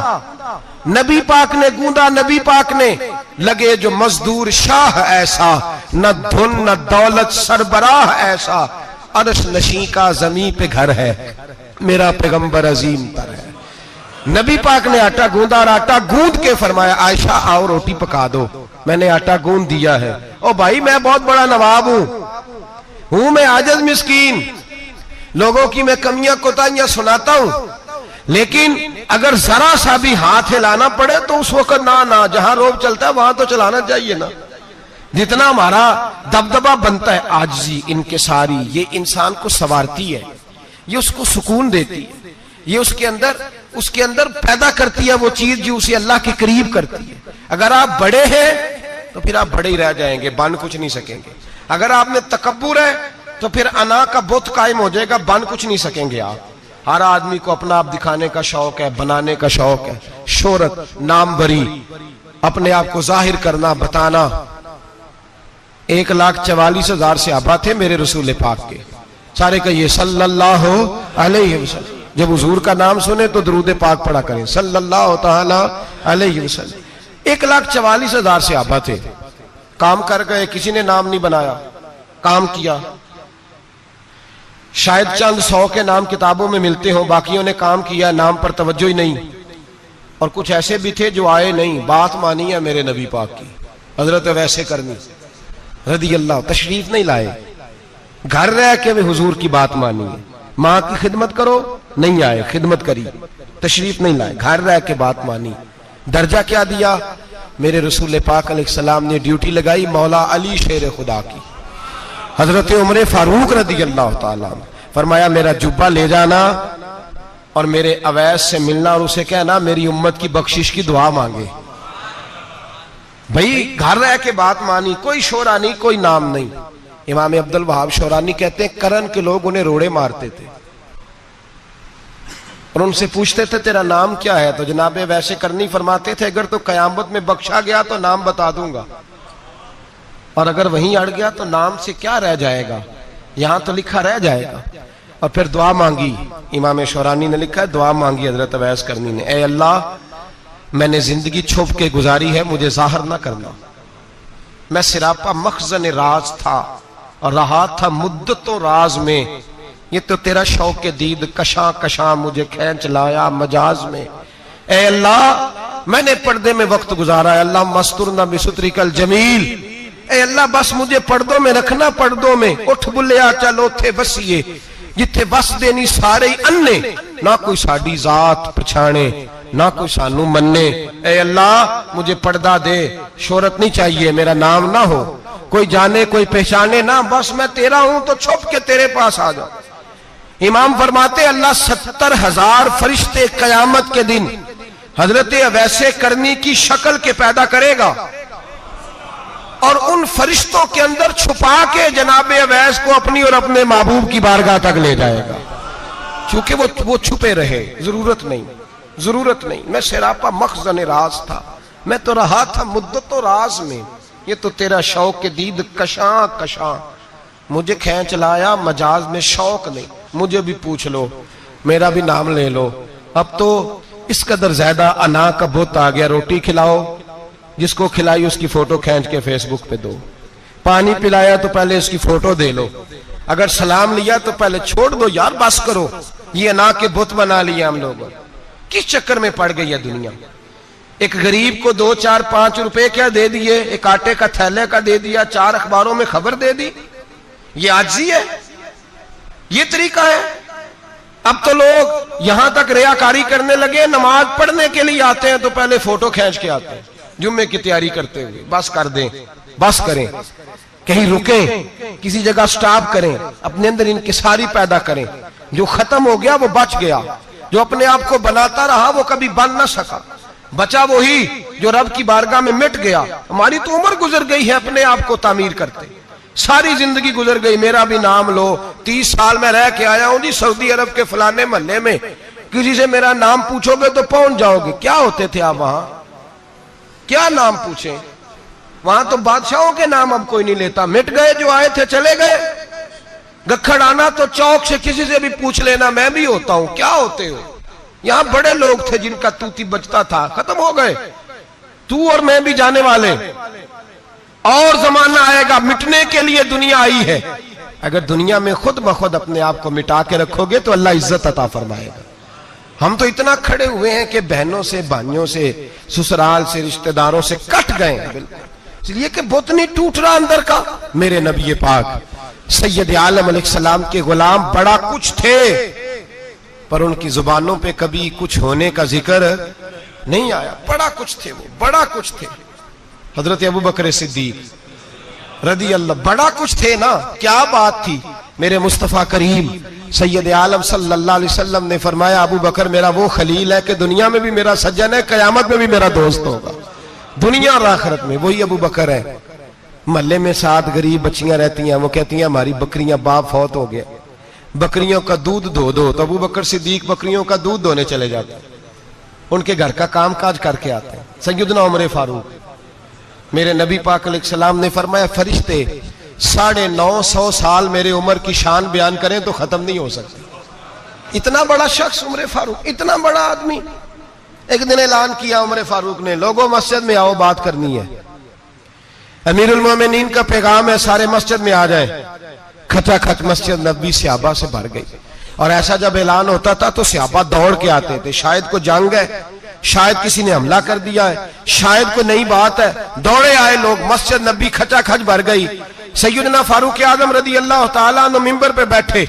नबी पाक ने गूंदा, नबी पाक ने लगे जो मजदूर शाह ऐसा, न धुन न दौलत सरबराह ऐसा, अरश नशी का जमी पे घर है, मेरा पैगंबर अजीम तर है। नबी पाक ने आटा गूंदा, और आटा गूंद के फरमाया आयशा आओ रोटी पका दो, मैंने आटा गूंद दिया है। ओ भाई मैं बहुत बड़ा नवाब हूं मैं आजिज़ मिस्कीन, लोगों की मैं कमियां कोताहियां सुनाता हूं, लेकिन अगर जरा सा भी हाथ हिलाना पड़े तो उस वक्त ना जहां रोब चलता है वहां तो चलाना चाहिए ना। जितना हमारा दबदबा बनता है, आजिज़ी इनकिसारी, ये इंसान को संवारती है, ये उसको सुकून देती है, ये उसके अंदर पैदा करती है वो चीज जो उसे अल्लाह के करीब करती है। अगर आप बड़े हैं तो फिर आप बड़े ही रह जाएंगे, बन कुछ नहीं सकेंगे। अगर आप में तकब्बुर है तो फिर अना का बुत कायम हो जाएगा, बन कुछ नहीं सकेंगे आप। हर आदमी को अपना आप दिखाने का शौक है, बनाने का शौक है, शोहरत, नामवरी, अपने आप को जाहिर करना, बताना। 1,44,000 सहाबा थे मेरे रसूल पाक के, सारे कहिए सल्लल्लाहु अलैहि वसल्लम। जब हुजूर का नाम सुने तो दरूद पाक पढ़ा करें सल्लल्लाहु तआला अलैहि वसल्लम। 1,44,000 सहाबा थे, काम कर गए, किसी ने नाम नहीं बनाया, काम किया। शायद चंद 100 के नाम किताबों में मिलते हो, बाकियों ने काम किया, नाम पर तवज्जो ही नहीं। और कुछ ऐसे भी थे जो आए नहीं, बात मानी है मेरे नबी पाक की, हजरत वैसे करनी रदी अल्लाह, तशरीफ नहीं लाए, घर रह के भी हुजूर की बात मानी है। माँ की खिदमत करो, नहीं आए, खिदमत करी, तशरीफ नहीं लाए, घर रह के बात मानी। दर्जा क्या दिया मेरे रसूल पाक अलैहिस्सलाम ने? ड्यूटी लगाई मौला अली शेर खुदा की, हजरत उमर फारूक रदी अल्लाह ताला, फरमाया मेरा जुब्बा ले जाना, और मेरे अवैस से मिलना और उसे कहना मेरी उम्मत की बख्शिश की दुआ मांगे। भाई घर रह के बात मानी, कोई शोरा नहीं, कोई नाम नहीं। इमाम अब्दुल वहाब शोरानी कहते हैं करन के लोग उन्हें रोड़े मारते थे और उनसे पूछते थे तेरा नाम क्या है, तो जनाबे वैसे करनी फरमाते थे अगर तो कयामत में बख्शा गया तो नाम बता दूंगा, और अगर वहीं अड़ गया तो नाम से क्या रह जाएगा, यहां तो लिखा रह जाएगा। और फिर दुआ मांगी। इमाम शोरानी ने लिखा है दुआ मांगी हजरत अवैस करनी ने, ए अल्लाह मैंने जिंदगी छुप के गुजारी है, मुझे जाहिर ना करना। मैं सिरापा मखजन राज था और रहा था मुद्दतों राज में, ये तो तेरा शौक के दीद कशा कशा मुझे खींच लाया मजाज में। ए अल्लाह मैंने पर्दे में वक्त गुजारा है, अल्लाह मस्तुरना बिसुतरिकल जमील। ए अल्लाह बस मुझे पर्दों में रखना, पर्दों में उठ बुलिया चल उथे बसीए, जिथे बस देनी सारे ही अन्ने, ना कोई साडी जात पछाणे ना कोई सानू मन्ने। ए अल्लाह मुझे पर्दा दे, शोहरत नहीं चाहिए, मेरा नाम ना हो, कोई जाने कोई पहचाने ना, बस मैं तेरा हूं तो छुप के तेरे पास आ जाओ। इमाम फरमाते अल्लाह 70,000 फरिश्ते कयामत के दिन हजरत अवैसे करनी की शक्ल के पैदा करेगा और उन फरिश्तों के अंदर छुपा के जनाबे अवैस को अपनी और अपने महबूब की बारगाह तक ले जाएगा, क्योंकि वो छुपे रहे, जरूरत नहीं। मैं सिरापा मखजन राज था, मैं तो रहा था मुद्दतों राज में, ये तो तेरा शौक के दीद कशा कशा मुझे खींच लाया मजाज में, शौक नहीं। मुझे भी पूछ लो, मेरा भी नाम ले लो। अब तो इस कदर ज्यादा अना का बुत आ गया, रोटी खिलाओ, जिसको खिलाई उसकी फोटो खींच के फेसबुक पे दो, पानी पिलाया तो पहले उसकी फोटो दे लो, अगर सलाम लिया तो पहले छोड़ दो यार, बस करो। ये अना के बुत बना लिए हम लोग, किस चक्कर में पड़ गई है दुनिया। एक गरीब को 2, 4, 5 रुपए क्या दे दिए, एक आटे का थैले का दे दिया, 4 अखबारों में खबर दे दी, ये आजी है, ये तरीका है। अब तो लोग यहां तक रियाकारी करने लगे, नमाज पढ़ने के लिए आते हैं तो पहले फोटो खींच के आते हैं, जुम्मे की तैयारी करते हुए। बस कर दें, बस करें, कहीं रुके, किसी जगह स्टॉप करें, अपने अंदर इंकिसारी पैदा करें। जो खत्म हो गया वो बच गया, जो अपने आप को बनाता रहा वो कभी बन ना सका, बचा वही जो रब की बारगाह में मिट गया। हमारी तो उम्र गुजर गई है अपने आप को तामीर करते, सारी जिंदगी गुजर गई। मेरा भी नाम लो, 30 साल में रह के आया हूं जी सऊदी अरब के फलाने मोहल्ले में, किसी से मेरा नाम पूछोगे तो पहुंच जाओगे। क्या होते थे आप वहां, क्या नाम पूछे, वहां तो बादशाहों के नाम अब कोई नहीं लेता, मिट गए, जो आए थे चले गए। गखड़ आना तो चौक से किसी से भी पूछ लेना, मैं भी होता हूं, क्या होते हो। यहां बड़े लोग थे जिनका तूती बचता था, खत्म हो गए, तू और मैं भी जाने वाले। और जमाना आएगा, मिटने के लिए दुनिया आई है। अगर दुनिया में खुद ब खुद अपने आप को मिटा के रखोगे तो अल्लाह इज्जत अता फरमाएगा। हम तो इतना खड़े हुए हैं कि बहनों से, भाइयों से, ससुराल से, रिश्तेदारों से कट गए हैं, इसलिए कि बुत नहीं टूट रहा अंदर का। मेरे नबी पाक सैयद आलम अलैहिस्सलाम के गुलाम बड़ा कुछ थे, पर उनकी जुबानों पे कभी कुछ होने का जिक्र नहीं आया। बड़ा कुछ थे वो, बड़ा कुछ थे। हजरत अबू बकर सिद्दीक रदी अल्लाह, बड़ा कुछ थे ना, क्या बात थी। मेरे मुस्तफा करीम सैयद आलम सल्लल्लाहु अलैहि वसल्लम ने फरमाया अबू बकर मेरा वो खलील है कि दुनिया में भी मेरा सज्जन है, कयामत में भी मेरा दोस्त होगा, दुनिया और आखिरत में वही अबू बकर है। महल्ले में 7 गरीब बच्चियां रहती हैं, वो कहती हैं हमारी बकरियां, बाप फौत हो गया, बकरियों का दूध धो दो। तो अबू बकर सिद्दीक बकरियों का दूध धोने चले जाते हैं, उनके घर का काम काज करके आते हैं। सैयदना उमर फारूक, मेरे नबी पाक अलैहिस्सलाम ने फरमाया फरिश्ते 950 साल मेरे उम्र की शान बयान करें तो खत्म नहीं हो सकती। इतना बड़ा शख्स उमर फारूक, इतना बड़ा आदमी। एक दिन ऐलान किया उमर फारूक ने, लोगों मस्जिद में आओ, बात करनी है। अमीरुल मोमिनीन का पैगाम है, सारे मस्जिद में आ जाए। खचाखच मस्जिद नबी सहाबा से भर गई, और ऐसा जब ऐलान होता था तो सहाबा दौड़ के आते थे। शायद को जंग है, शायद किसी ने हमला कर दिया है, शायद कोई नई बात है, दौड़े आए लोग, मस्जिद नबी खचाखच भर गई। सैयदना फारूक आजम रदी अल्लाह तआला अन्हु मिंबर पे बैठे,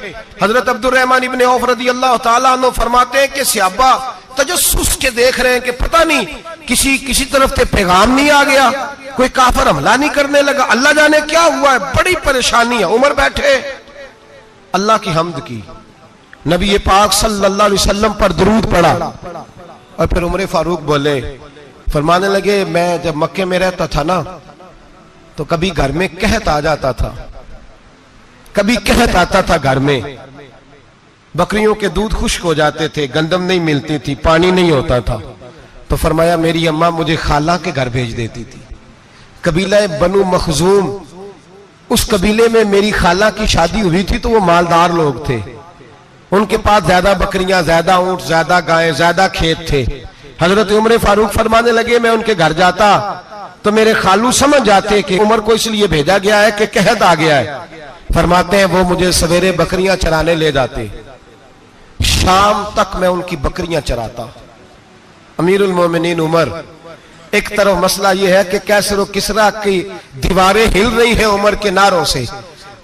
हजरत अब्दुर रहमान इब्ने औफ रदी अल्लाह तआला अन्हु फरमाते हैं कि सहाबा तजस्सुस के देख रहे हैं कि पता नहीं किसी तरफ से पैगाम नहीं आ गया, कोई काफिर हमला नहीं करने लगा, अल्लाह जाने क्या हुआ है, बड़ी परेशानी है। उमर बैठे, अल्लाह की हम्द की, नबी पाक सल्लल्लाहु अलैहि वसल्लम पर दुरूद पढ़ा और फिर उमर फारूक बोले, फरमाने लगे, मैं जब मक्के में रहता था ना तो कभी घर में कहत आ जाता था, कभी कहत आता था घर में, बकरियों के दूध खुश्क हो जाते थे, गंदम नहीं मिलती थी, पानी नहीं होता था। तो फरमाया मेरी अम्मा मुझे खाला के घर भेज देती थी। कबीला बनु मखजूम, उस कबीले में मेरी खाला की शादी हुई थी तो वो मालदार लोग थे, उनके पास ज्यादा बकरियां, ज्यादा ऊंट, ज्यादा गायें, ज्यादा खेत थे। हजरत उमर फारूक फरमाने लगे, मैं उनके घर जाता तो मेरे खालू समझ जाते कि उमर को इसलिए भेजा गया है कि कहत आ गया है। फरमाते हैं वो मुझे सवेरे बकरियां चराने ले जाते, शाम तक मैं उनकी बकरियां चराता। अमीरुल मोमिनीन उमर, एक तरफ मसला यह है कि कैसर और किसरा की दीवारें हिल रही है उमर के नारों से,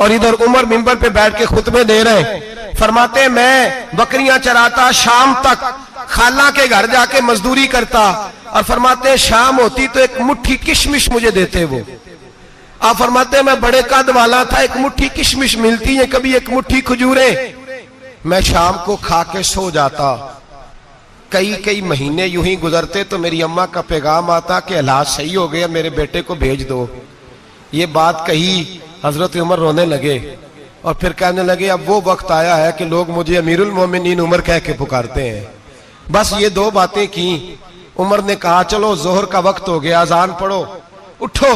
और इधर उमर मिंबर पे बैठ के खुतबे दे रहे हैं। फरमाते हैं मैं बकरियां चराता, शाम तक खाला के घर जाके मजदूरी करता, और फरमाते हैं शाम होती तो एक मुट्ठी किशमिश मुझे देते वो। आप फरमाते हैं मैं बड़े कद वाला था, एक मुट्ठी किशमिश मिलती है, कभी एक मुट्ठी खजूरें, मैं शाम को खा के सो जाता। कई कई महीने यूं ही गुजरते तो मेरी अम्मा का पैगाम आता कि हालात सही हो गया, मेरे बेटे को भेज दो। ये बात कही, हजरत उमर रोने लगे और फिर कहने लगे अब वो वक्त आया है कि लोग मुझे अमीरुल मोमिनीन उमर कह के पुकारते हैं। बस ये दो बातें की। उमर ने कहा चलो जोहर का वक्त हो गया, अजान पढ़ो, उठो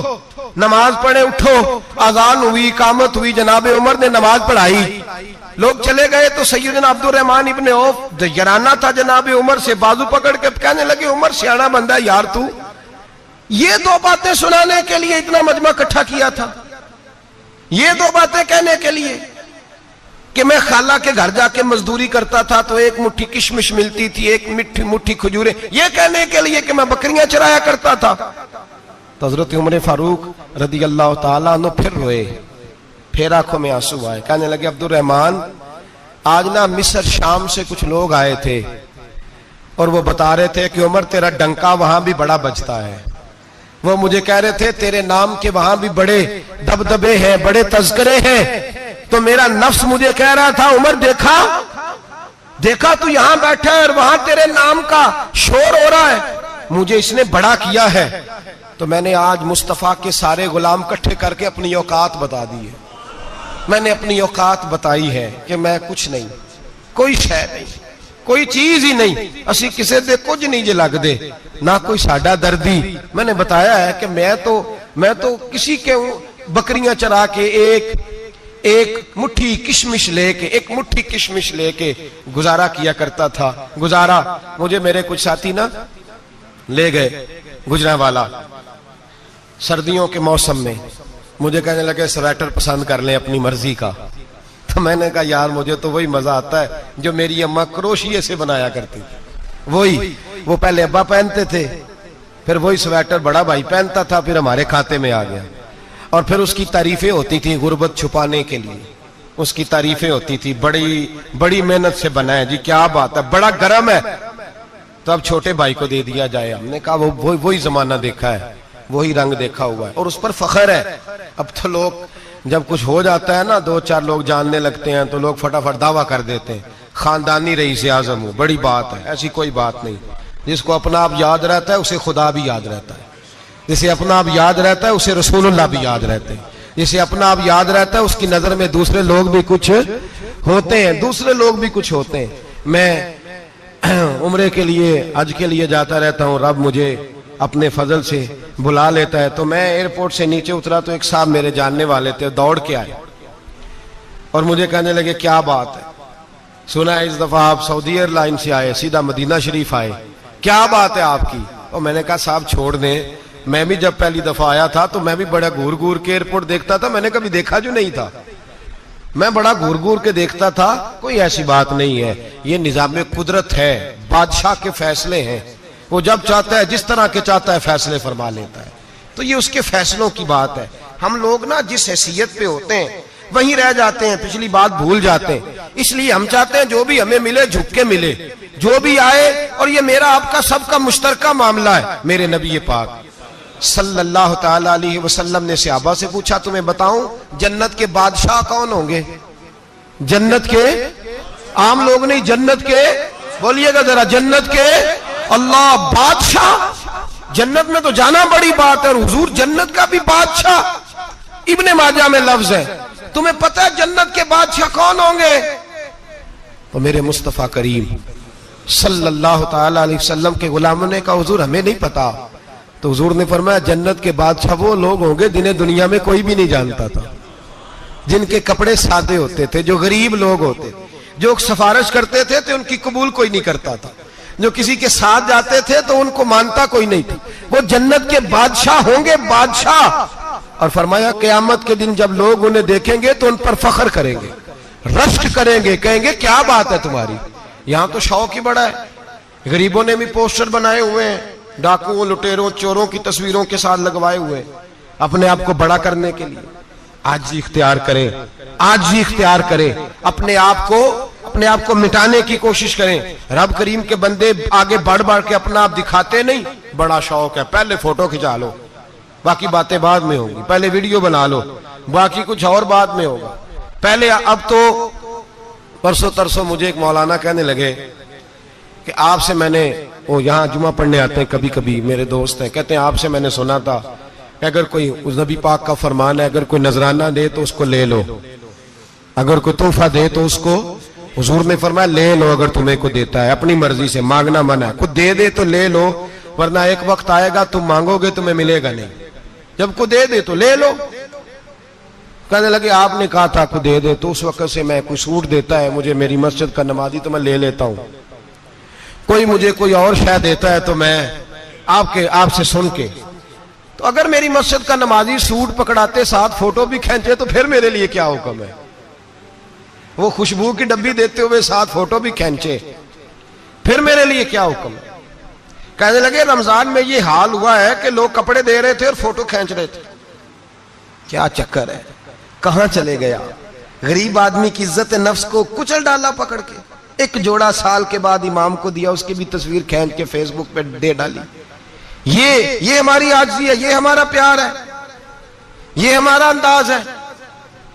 नमाज पढ़े, उठो। अजान हुई, इकामत हुई, जनाब उमर ने नमाज पढ़ाई, लोग चले गए तो सैयदना अब्दुर रहमान इब्ने औफ जराना था जनाब उमर से, बाजू पकड़ के कहने लगे उमर सियाना बंदा यार, तू ये दो बातें सुनाने के लिए इतना मजमा इकट्ठा किया था, ये दो बातें कहने के लिए कि मैं खाला के घर जाके मजदूरी करता था तो एक मुट्ठी किशमिश मिलती थी, एक मुट्ठी खजूरें, ये कहने के लिए कि मैं बकरियां चराया करता था। तो हजरत उमर फारूक रदी अल्लाह ताला अन्हु फिर रोए, फिर आंखों में आंसू आए। कहने लगे अब्दुर रहमान, आज ना मिस्र शाम से कुछ लोग आए थे और वो बता रहे थे कि उमर तेरा डंका वहां भी बड़ा बजता है। वो मुझे कह रहे थे तेरे नाम के वहां भी बड़े दबदबे हैं, बड़े तज़किरे हैं। तो मेरा नफ्स मुझे कह रहा था उमर देखा देखा तू यहां बैठा है और वहां तेरे नाम का शोर हो रहा है, मुझे इसने बड़ा किया है। तो मैंने आज मुस्तफा के सारे गुलाम इकट्ठे करके अपनी औकात बता दी है। मैंने अपनी औकात बताई है कि मैं कुछ नहीं, कोई शय नहीं, कोई चीज ही नहीं, असी किसी दे कुछ नहीं जे लगदे, ना कोई साडा दर्दी। मैंने बताया है कि मैं तो किसी के बकरियां चरा के एक मुट्ठी किशमिश लेके गुजारा किया करता था। गुजारा मुझे मेरे कुछ साथी ना ले गए गुजरांवाला, सर्दियों के मौसम में मुझे कहने लगे स्वेटर पसंद कर लें अपनी मर्जी का। तो मैंने कहा यार मुझे तो वही मजा आता है जो मेरी अम्मा क्रोशिये से बनाया करती थी, वही। वो पहले अब्बा पहनते थे, फिर वही स्वेटर बड़ा भाई पहनता था, फिर हमारे खाते में आ गया। और फिर उसकी तारीफें होती थी गुर्बत छुपाने के लिए, उसकी तारीफें होती थी, बड़ी बड़ी मेहनत से बना है जी, क्या बात है, बड़ा गर्म है। तो अब छोटे भाई को दे दिया जाए। हमने कहा वही जमाना देखा है, वही रंग देखा हुआ है और उस पर फख्र है। अब तो लोग जब कुछ हो जाता है ना, दो चार लोग जानने लगते हैं तो लोग फटाफट दावा कर देते हैं खानदानी रईस आजम हूं, बड़ी बात है। ऐसी कोई बात नहीं। जिसको अपना आप याद रहता है उसे खुदा भी याद रहता है, जिसे अपना आप याद रहता है उसे रसूलुल्लाह भी याद रहते हैं, जिसे अपना आप याद रहता है उसकी नजर में दूसरे लोग भी कुछ होते हैं, दूसरे लोग भी कुछ होते हैं। मैं उम्रे के लिए, हज के लिए जाता रहता हूँ, रब मुझे अपने फजल से बुला लेता है। तो मैं एयरपोर्ट से नीचे उतरा तो एक साहब मेरे जानने वाले थे, दौड़ के आए और मुझे कहने लगे क्या बात है, सुना है इस दफा आप सऊदी एयरलाइन से आए, सीधा मदीना शरीफ आए, क्या बात है आपकी। और मैंने कहा साहब छोड़ दें, मैं भी जब पहली दफा आया था तो मैं भी बड़ा घूर घूर के एयरपोर्ट देखता था, मैंने कभी देखा जो नहीं था, मैं बड़ा घूर घूर के देखता था, कोई ऐसी बात नहीं है। ये निजाम कुदरत है, बादशाह के फैसले हैं, वो जब चाहता है जिस तरह के चाहता है फैसले फरमा लेता है। तो ये उसके फैसलों की बात है। हम लोग ना जिस हैसियत पे होते हैं वहीं रह जाते हैं, पिछली बात भूल जाते हैं। इसलिए हम चाहते हैं जो भी हमें मिले झुक के मिले, जो भी आए, और ये मेरा आपका सबका मुश्तरका मामला है। मेरे नबी पाक सल्लल्लाहु ताला अलैहि वसल्लम ने सहाबा से पूछा तुम्हें बताऊं जन्नत के बादशाह कौन होंगे? जन्नत के आम लोग नहीं, जन्नत के, बोलिएगा जरा, जन्नत के अल्लाह बादशाह। जन्नत में तो जाना बड़ी बात है, और हुजूर जन्नत का भी बादशाह। इब्ने माजा में लफ्ज है। तुम्हें पता है जन्नत के बादशाह कौन होंगे? तो मेरे मुस्तफा करीम सल्लल्लाहु ताला अलैहि वसल्लम के गुलामों ने कहा हुजूर हमें नहीं पता। तो हुजूर ने फरमाया जन्नत के बादशाह वो लोग होंगे जिन्हें दुनिया में कोई भी नहीं जानता था, जिनके कपड़े सादे होते थे, जो गरीब लोग होते, जो सिफारिश करते थे तो उनकी कबूल कोई नहीं करता था, जो किसी के साथ जाते थे तो उनको मानता कोई नहीं था। वो जन्नत के बादशाह होंगे, बादशाह। और फरमाया क़यामत के दिन जब लोग उन्हें देखेंगे तो उन पर फख्र करेंगे, रश्क करेंगे, कहेंगे क्या बात है तुम्हारी, यहां तो शौक ही बड़ा है। गरीबों ने भी पोस्टर बनाए हुए हैं, डाकुओं, लुटेरों, चोरों की तस्वीरों के साथ लगवाए हुए, अपने आप को बड़ा करने के लिए। आज ही इख्तियार करें, आज ही इख्तियार करें, अपने आप को मिटाने की कोशिश करें। रब करीम के बंदे आगे बढ़ बढ़ के अपना आप दिखाते नहीं, बड़ा शौक है, पहले फोटो खिंचा लो, बाकी बातें बाद में होंगी, पहले वीडियो बना लो, बाकी कुछ और बाद में होगा। पहले अब तो परसों तरसों मुझे एक मौलाना कहने लगे कि आपसे मैंने, वो यहाँ जुमा पढ़ने आते हैं कभी कभी, मेरे दोस्त हैं, कहते हैं आपसे मैंने सुना था कि अगर कोई, उस नबी पाक का फरमान है, अगर कोई नजराना दे तो उसको ले लो, अगर कोई तोहफा दे तो उसको, हुजूर ने फरमाया ले लो अगर तुम्हें को देता है, अपनी मर्जी से, मांगना मना है, खुद दे दे तो ले लो, वरना एक वक्त आएगा तुम मांगोगे तुम्हें मिलेगा नहीं, जब को दे दे तो ले लो। कहने लगे आपने कहा था को दे दे, तो उस वक्त से मैं, कोई सूट देता है मुझे मेरी मस्जिद का नमाजी तो मैं ले लेता हूं, कोई मुझे कोई और शय देता है तो मैं आपसे सुन के, तो अगर मेरी मस्जिद का नमाजी सूट पकड़ाते साथ फोटो भी खींचे तो फिर मेरे लिए क्या हुक्म है? वो खुशबू की डब्बी देते हुए साथ फोटो भी खींचे, फिर मेरे लिए क्या हुक्म है? कहने लगे रमजान में ये हाल हुआ है कि लोग कपड़े दे रहे थे और फोटो खींच रहे थे, क्या चक्कर है, कहां चले गया? गरीब आदमी की इज्जत नफ्स को कुचल डाला पकड़ के। एक जोड़ा साल के बाद इमाम को दिया, उसकी भी तस्वीर खींच के फेसबुक पे दे डाली। ये हमारी आजिज़ी है, ये हमारा प्यार है, ये हमारा अंदाज है।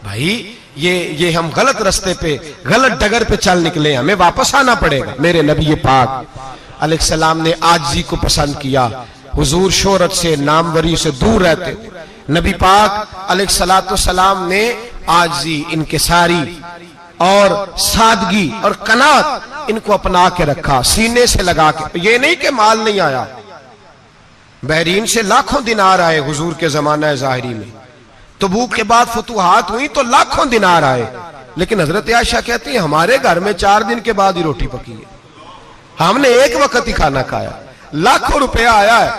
भाई ये हम गलत रास्ते पे, गलत डगर पे चल निकले, हमें वापस आना पड़ेगा। मेरे नबी पाक अलैहिस्सलाम ने आजिज़ी को पसंद किया। हुजूर शोहरत से, नामवरी से दूर रहते, नबी पाक अलैहिस्सलाम ने आजिज़ी, इनकिसारी और सादगी और कनात इनको अपना के रखा, सीने से लगा के। ये नहीं कि माल नहीं आया, बहरीन से लाखों दिनार आए हुजूर के जमाना ज़ाहिरी में, तबूक के बाद फतूहात हुई तो लाखों दिनार आए, लेकिन हजरत आयशा कहती है हमारे घर में 4 दिन के बाद ही रोटी पकी है, हमने एक वक्त ही खाना खाया, लाखों रुपया आया है,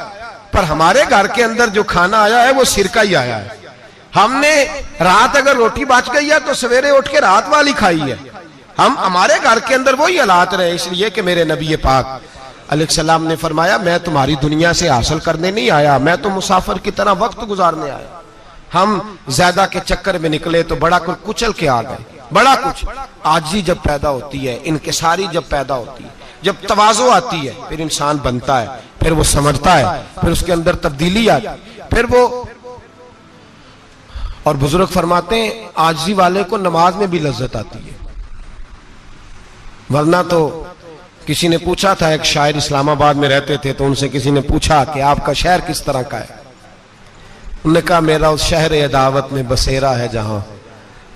पर हमारे घर के अंदर जो खाना आया है वो सिरका ही आया है। हमने रात अगर रोटी बच गई है तो सवेरे उठ के रात वाली खाई है। हमारे घर के अंदर वही हालात रहे, इसलिए कि मेरे नबी पाक अलैहिस्सलाम ने फरमाया मैं तुम्हारी दुनिया से हासिल करने नहीं आया, मैं तो मुसाफिर की तरह वक्त गुजारने आया। हम ज्यादा के चक्कर में निकले तो बड़ा कुछ कुचल के आ गए, बड़ा कुछ। आजी जब पैदा होती है, इनकिसारी जब पैदा होती है, जब तवाज़ो आती है, फिर इंसान बनता है, फिर वो समझता है, फिर उसके अंदर तब्दीली आती है, फिर वो। और बुजुर्ग फरमाते हैं आजी वाले को नमाज में भी लज्जत आती है, वरना तो किसी ने पूछा था, एक शायर इस्लामाबाद में रहते थे, तो उनसे किसी ने पूछा कि आपका शहर किस तरह का है? उन्होंने कहा मेरा उस शहर अदावत में बसेरा है जहां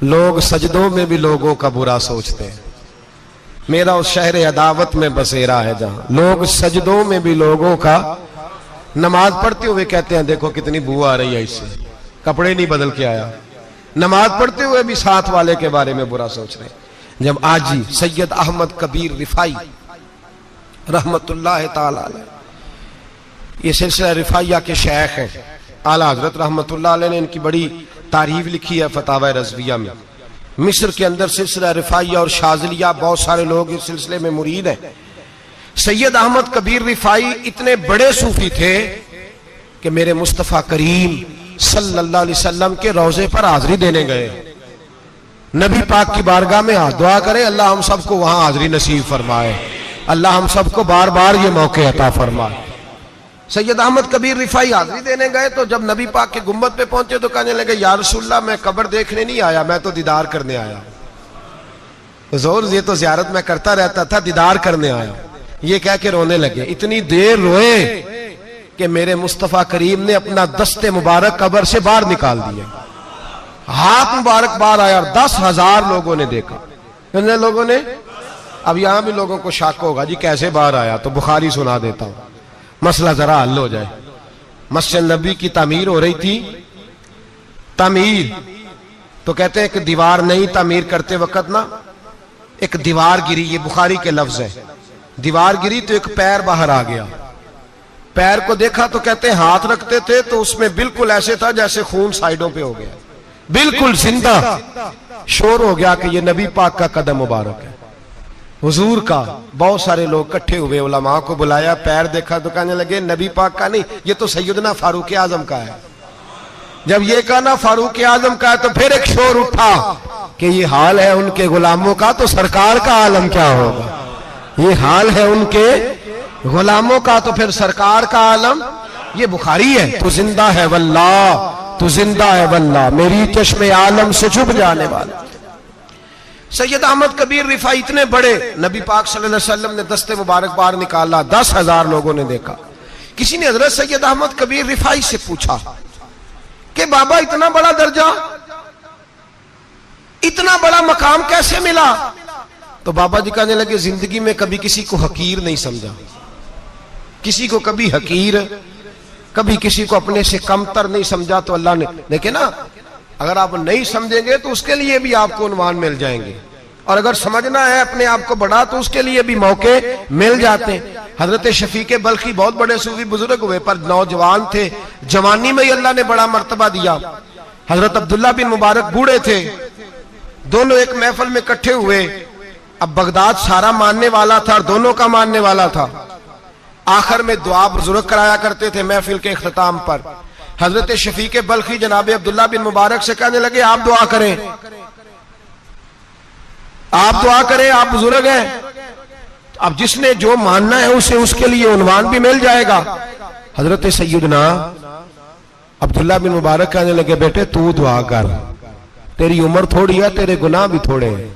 लोग सजदों में भी लोगों का बुरा सोचते हैं। मेरा उस शहर अदावत में बसेरा है जहां लोग सजदों में भी लोगों का, नमाज पढ़ते हुए कहते हैं देखो कितनी बू आ रही है इससे, कपड़े नहीं बदल के आया, नमाज पढ़ते हुए भी साथ वाले के बारे में बुरा सोच रहे हैं। जब आजी सैयद अहमद कबीर रिफाई रहमतुल्लाह ताला अलैह, ये सिलसिला रिफाइया के शेख हैं, आला हजरत रहमतुल्लाह अलैह ने इनकी बड़ी तारीफ लिखी है फतावा रज़विया में। मिस्र के अंदर सिलसिला रिफाइया और शाज़लिया, बहुत सारे लोग इस सिलसिले में मुरीद हैं। सैयद अहमद कबीर रिफाई इतने बड़े सूफी थे कि मेरे मुस्तफ़ा करीम सल्लल्लाहु अलैहि वसल्लम के रोजे पर हाजिरी देने गए। नबी पाक की बारगाह में हाथ दुआ करें, अल्लाह हम सबको वहां हाजिरी नसीब फरमाए, अल्लाह हम सबको बार बार ये मौके अता फरमाए। सैयद अहमद कबीर रिफाई हाजिरी देने गए तो जब नबी पाक के गुम्बद पे पहुंचे तो कहने लगे या रसूलल्लाह मैं कब्र देखने नहीं आया, मैं तो दीदार करने आया। हुजूर ये तो ज़ियारत में करता रहता था, दीदार करने आया। ये कह के रोने लगे। इतनी देर रोए कि मेरे मुस्तफ़ा करीम ने अपना दस्ते मुबारक कब्र से बाहर निकाल दिया। हाथ मुबारक बाहर आया और 10,000 लोगों ने देखा। कितने लोगों ने? अब यहां भी लोगों को शक होगा जी कैसे बाहर आया, तो बुखारी सुना देता हूं, मसला जरा हल हो जाए। मस्जिद नबी की तामीर हो रही थी। तामीर तो कहते हैं कि दीवार नहीं, तामीर करते वक्त ना एक दीवार गिरी, ये बुखारी के लफ्ज है। दीवार गिरी तो एक पैर बाहर आ गया। पैर को देखा तो कहते हैं हाथ रखते थे तो उसमें बिल्कुल ऐसे था जैसे खून साइडों पे हो गया, बिल्कुल जिंदा। शोर हो गया कि ये नबी पाक का कदम मुबारक है, हुजूर का। बहुत सारे लोग इकट्ठे हुए, उलमा को बुलाया, पैर देखा तो कहने लगे नबी पाक का नहीं, ये तो सैयदना फारूक आजम का है। जब ये कहा ना फारूक आजम का है तो फिर एक शोर उठा कि ये हाल है उनके गुलामों का, तो सरकार का आलम क्या होगा। ये हाल है उनके गुलामों का तो फिर सरकार का आलम। ये बुखारी है। तो जिंदा है वल्लाह, तो जिंदा है वल्लाह, मेरी चश्मे आलम से छुप जाने वाला। सैयद अहमद कबीर रिफाई इतने बड़े, नबी पाक सल्लल्लाहु अलैहि वसल्लम ने दस्ते मुबारक बाहर निकाला, 10,000 लोगों ने देखा। किसी ने हजरत सैयद अहमद कबीर रिफाई से पूछा कि बाबा इतना बड़ा दर्जा, इतना बड़ा मकाम कैसे मिला? तो बाबा जी कहने लगे जिंदगी में कभी किसी को हकीर नहीं समझा, किसी को कभी हकीर, कभी किसी को अपने से कमतर नहीं समझा। तो अल्लाह ने देखे ना, अगर आप नहीं समझेंगे तो उसके लिए भी आपको उन्वान मिल जाएंगे, और अगर समझना है अपने आप को बड़ा तो उसके लिए भी मौके मिल जाते हैं। हजरत शफीक बल्खी बहुत बड़े सूफी बुजुर्ग हुए, पर नौजवान थे, जवानी में ही अल्लाह ने बड़ा मर्तबा दिया। हजरत अब्दुल्ला बिन मुबारक बूढ़े थे, दोनों एक महफिल में इकट्ठे हुए। अब बगदाद सारा मानने वाला था और दोनों का मानने वाला था। आखिर में दुआ बुजुर्ग कराया करते थे महफिल के इख्तिताम पर। हजरत शफीक बल्खी जनाब अब्दुल्ला बिन मुबारक से कहने लगे आप दुआ करें, आप दुआ करें, आप बुजुर्ग हैं। अब जिसने जो मानना है उसे उसके लिए उन्वान भी मिल जाएगा। हजरत सैयदना अब्दुल्ला बिन मुबारक कहने लगे बेटे तू दुआ कर, तेरी उम्र थोड़ी है, तेरे गुनाह भी थोड़े हैं,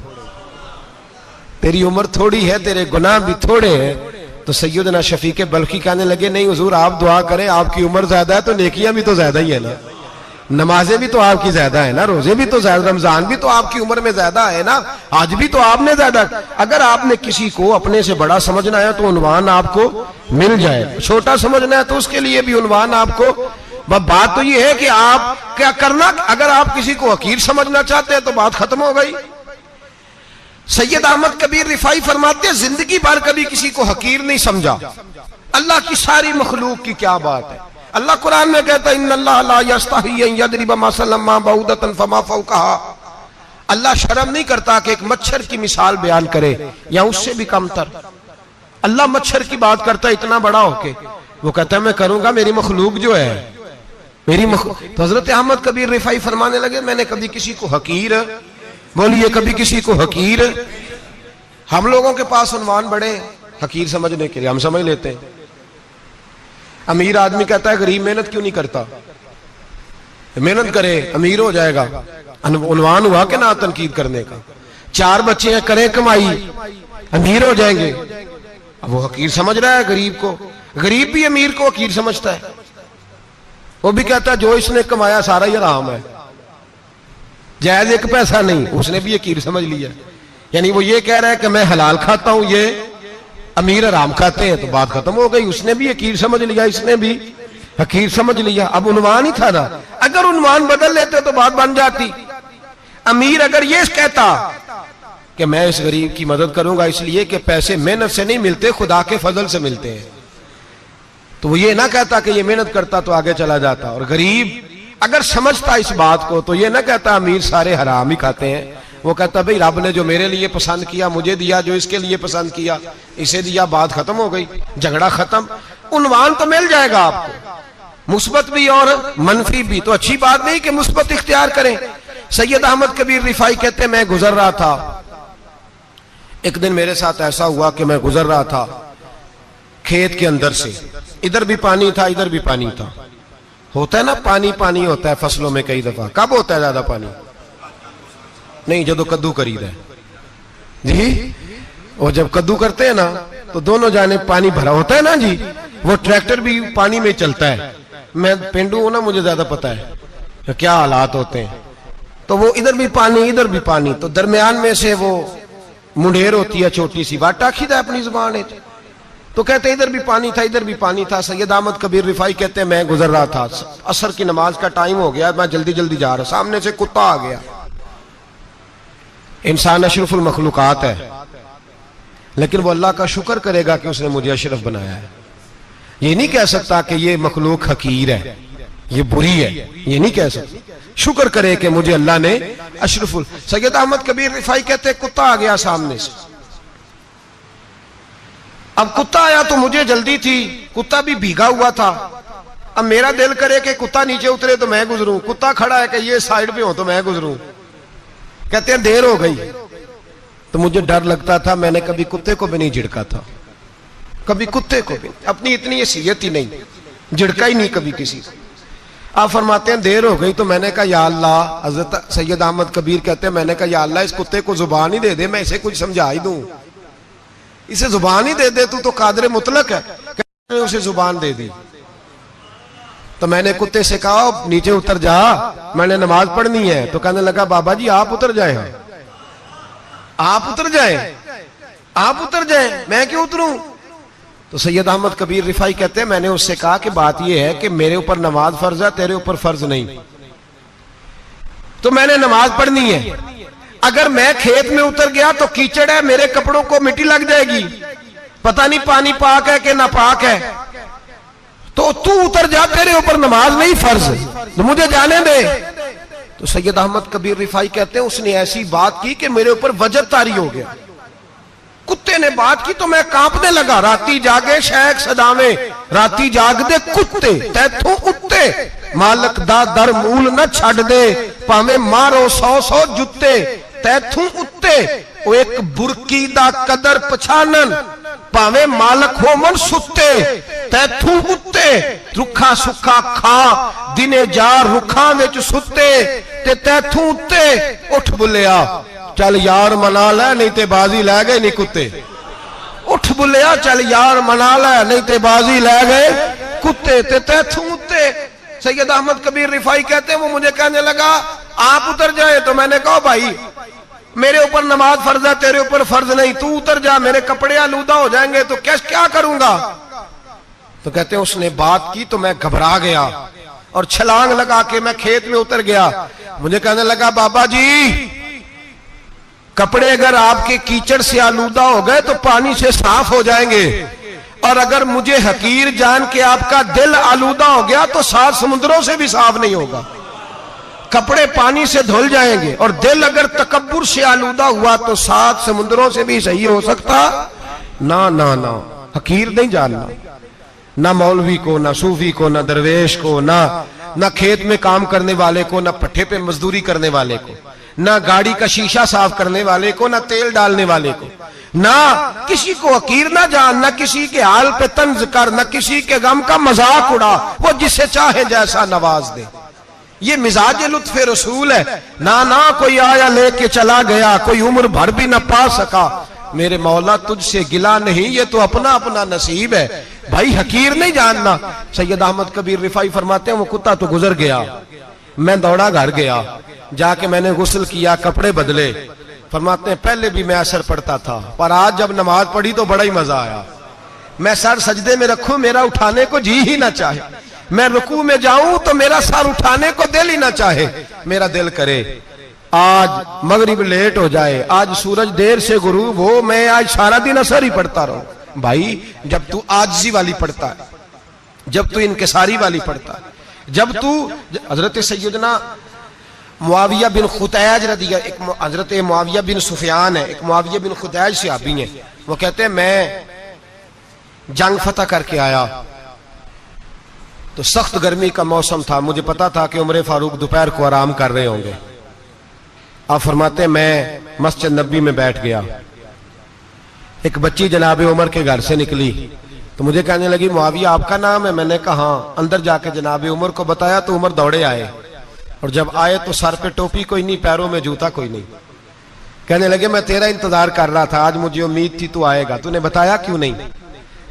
तेरी उम्र थोड़ी है, तेरे गुनाह भी थोड़े हैं। तो सैयदना शफीक बल्खी कहने लगे नहीं हुजूर आप दुआ करें, आपकी उम्र ज्यादा है तो नेकियां भी तो ज्यादा ही है ना, नमाजें भी तो आपकी ज्यादा है ना, रोजे भी तो ज्यादा, रमजान भी तो आपकी उम्र में ज्यादा है ना, आज भी तो आपने ज्यादा। अगर आपने किसी को अपने से बड़ा समझना है तो उन्वान आपको मिल जाए, छोटा समझना है तो उसके लिए भी उन्वान आपको। बात तो ये है कि आप क्या करना, अगर आप किसी को हकीर समझना चाहते हैं तो बात खत्म हो गई। सैयद अहमद कबीर रिफाई फरमाते हैं जिंदगी भर कभी किसी को हकीर नहीं समझा। अल्लाह की सारी मखलूक की क्या बात है। अल्लाह कुरान में कहता है इन्नल्लाह ला यस्तही अन यदरिबा मसलन मा बऊदतन फमा फौकहा। अल्लाह शर्म नहीं करता कि एक मच्छर की मिसाल बयान करे या उससे भी कमतर। अल्लाह मच्छर की बात करता है इतना बड़ा होके, वो कहता है मैं करूंगा, मेरी मखलूक जो है मेरी तो हजरत अहमद कबीर रिफाई फरमाने लगे मैंने कभी किसी को हकीर, बोलिए कभी किसी को हकीर। हम लोगों के पास उन्वान बड़े हकीर समझने के लिए, हम समझ लेते हैं। अमीर आदमी कहता है गरीब मेहनत क्यों नहीं करता, मेहनत करे अमीर हो जाएगा। उन्वान हुआ कि ना तनकीद करने का। 4 बच्चे हैं करें कमाई अमीर हो जाएंगे, अब वो हकीर समझ रहा है गरीब को। गरीब भी अमीर को हकीर समझता है, वो भी कहता है जो इसने कमाया सारा ही हराम है, जायज एक पैसा नहीं, उसने भी हकीर समझ लिया। यानी वो ये कह रहा है कि मैं हलाल खाता हूं, ये अमीर हराम खाते हैं, तो बात खत्म हो गई। उसने भी हकीर समझ लिया, इसने भी हकीर समझ लिया। अब उन्वान ही था ना, अगर उन्वान बदल लेते तो बात बन जाती। अमीर अगर ये कहता कि मैं इस गरीब की मदद करूंगा इसलिए कि पैसे मेहनत से नहीं मिलते, खुदा के फजल से मिलते हैं, तो वो ये ना कहता कि ये मेहनत करता तो आगे चला जाता। और गरीब अगर समझता इस बात को तो ये ना कहता अमीर सारे हराम ही खाते हैं, वो कहता भाई रब ने जो मेरे लिए पसंद किया मुझे दिया, जो इसके लिए पसंद किया इसे दिया, बात खत्म हो गई, झगड़ा खत्म। उन्वान तो मिल जाएगा आपको, मुस्बत भी और मनफी भी। तो अच्छी बात नहीं कि मुस्बत इख्तियार करें। सैयद अहमद कबीर रिफाई कहते मैं गुजर रहा था, एक दिन मेरे साथ ऐसा हुआ कि मैं गुजर रहा था खेत के अंदर से, इधर भी पानी था इधर भी पानी था। होता है ना पानी पानी होता है फसलों में कई दफा। कब होता है ज्यादा पानी? नहीं, जो कद्दू करीद है जी, वो जब कद्दू करते हैं ना तो दोनों जाने पानी भरा होता है ना जी, वो ट्रैक्टर भी पानी में चलता है। मैं पेंडू हूं ना, मुझे ज्यादा पता है क्या हालात होते हैं। तो वो इधर भी पानी इधर भी पानी, तो दरमियान में से वो मुंडेर होती है छोटी सी, वाटा खीदा अपनी जुबान है। तो कहते इधर भी पानी था इधर भी पानी था। सैयद अहमद कबीर रिफाई कहते हैं मैं गुजर रहा था, असर की नमाज का टाइम हो गया, मैं जल्दी जल्दी जा रहा, सामने से कुत्ता आ गया। इंसान अशरफुल मखलूकात है, लेकिन वो अल्लाह का शुक्र करेगा कि उसने मुझे अशरफ बनाया है। ये नहीं कह सकता कि ये मखलूक हकीर है, ये बुरी है, ये नहीं कह सकता। शुक्र करे कि मुझे अल्लाह ने अशरफुल। सैयद अहमद कबीर रिफाई कहते कुत्ता आ गया सामने से। अब कुत्ता आया तो मुझे जल्दी थी, कुत्ता भी भीगा हुआ था। अब मेरा दिल करे कि कुत्ता नीचे उतरे तो मैं गुजरूं, कुत्ता खड़ा है कि ये साइड पे हो तो मैं गुजरूं। कहते हैं देर हो गई तो मुझे डर लगता था, मैंने कभी कुत्ते को भी नहीं झिड़का था, कभी कुत्ते को भी, अपनी इतनी हैसियत ही नहीं, झिड़का ही नहीं कभी किसी को। आप फरमाते हैं देर हो गई तो मैंने कहा या अल्लाह, हजरत सैयद अहमद कबीर कहते हैं मैंने कहा या अल्लाह इस कुत्ते को जुबान ही दे दे, मैं इसे कुछ समझा ही दूं, इसे जुबान ही दे दे, तू तो कादर मुतलक है। उसे जुबान दे दी तो मैंने कुत्ते से कहा नीचे उतर जा, मैंने नमाज पढ़नी है। तो कहने लगा बाबा जी आप उतर जाए, आप उतर जाए, आप उतर जाए, मैं क्यों उतरूं? तो सैयद अहमद कबीर रिफाई कहते हैं मैंने उससे कहा कि बात यह है कि मेरे ऊपर नमाज फर्ज है, तेरे ऊपर फर्ज नहीं, तो मैंने नमाज पढ़नी है। अगर मैं खेत में उतर गया तो कीचड़ है, मेरे कपड़ों को मिट्टी लग जाएगी, पता नहीं पानी पाक है कि नापाक है, तो तू उतर जा, तेरे ऊपर नमाज नहीं फर्ज, तो मुझे जाने दे। तो सैयद अहमद कबीर रिफाई कहते हैं उसने ऐसी बात की कि मेरे ऊपर वजद तारी हो गया। कुत्ते ने बात की तो मैं कांपने लगा। राती जागे शेख सदावे, राती जाग दे कुत्ते, तैथों उत्ते मालक दा दर मूल न छड़ दे, भावे मारो 100 जुत्ते, तैथों उत्ते वो एक बुरकी दा कदर पछानन, भावे मालक हो मन सुते, तैथों उत्ते रुखा सुखा खा दिने जा रुखा विच सुते, ते तैथों उत्ते उठ बुलिया चल यार मना ले नहीं ते बाजी लै गए नहीं कुत्ते, उठ बुलिया चल यार मना ले नहीं ते बाजी लै गए कुत्ते, ते तैथों उत्ते। सैयद अहमद कबीर रिफाई कहते हैं वो मुझे कहने लगा आप उतर जाए। तो मैंने कहा भाई मेरे ऊपर नमाज फर्ज है, तेरे ऊपर फर्ज नहीं, तू उतर जा, मेरे कपड़े आलूदा हो जाएंगे तो क्या करूंगा? तो कहते हैं उसने बात की तो मैं घबरा गया और छलांग लगा के मैं खेत में उतर गया। मुझे कहने लगा बाबा जी कपड़े अगर आपके कीचड़ से आलूदा हो गए तो पानी से साफ हो जाएंगे, और अगर मुझे हकीर जान के आपका दिल आलूदा हो गया तो 7 समुद्रों से भी साफ नहीं होगा। कपड़े पानी से धुल जाएंगे और दिल अगर तकब्बुर से आलूदा हुआ तो 7 समुद्रों से भी सही हो सकता ना ना ना। हकीर नहीं जानना, ना मौलवी को, ना सूफी को, ना दरवेश को, ना खेत में काम करने वाले को, ना पट्टे पे मजदूरी करने वाले को, ना गाड़ी का शीशा साफ करने वाले को, ना तेल डालने वाले को, ना किसी को हकीर ना जान, ना किसी के हाल पे तंज कर, ना किसी के गम का मजाक उड़ा, वो जिसे चाहे जैसा नवाज दे। ये मिजाज लुत्फ रसूल है। ना कोई आया लेके चला गया, कोई उम्र भर भी ना पा सका, मेरे मौला तुझसे गिला नहीं, ये तो अपना अपना नसीब है। भाई हकीर नहीं जानना। सैयद अहमद कबीर रिफाई फरमाते हैं वो कुत्ता तो गुजर गया, मैं दौड़ा घर गया, जाके मैंने गुस्ल किया, कपड़े बदले। फरमाते हैं पहले भी मैं असर पढ़ता था, पर आज जब नमाज पढ़ी तो बड़ा ही मजा आया। मैं सर सजदे में रखूं मेरा उठाने को जी ही ना चाहे, मैं रुकू में जाऊं तो मेरा सर उठाने को दिल ही ना चाहे। मेरा दिल करे आज मगरिब लेट हो जाए, आज सूरज देर से गुरूब हो, मैं आज सारा दिन असर ही पढ़ता रहूं। भाई जब तू आजिज़ी वाली पढ़ता है, जब तू इनकिसारी वाली पढ़ता है, जब तू हजरत सैयदना मुआविया बिन खुतैज रदिया, एक हजरत मुआविया बिन सुफियान है, एक मुआविया बिन खुतैज सहाबी है, वो कहते हैं मैं जंग फतह करके आया तो सख्त गर्मी का मौसम था, मुझे पता था कि उमर फारूक दोपहर को आराम कर रहे होंगे। आप फरमाते मैं मस्जिद नबी में बैठ गया, एक बच्ची जनाब उमर के घर से निकली तो मुझे कहने लगी मुआविया आपका नाम है? मैंने कहा हाँ। अंदर जाके जनाब उमर को बताया तो उमर दौड़े आए, और जब आए तो सर पे टोपी कोई नहीं, पैरों में जूता कोई नहीं। कहने लगे मैं तेरा इंतजार कर रहा था, आज मुझे उम्मीद थी तू आएगा, तूने बताया क्यों नहीं?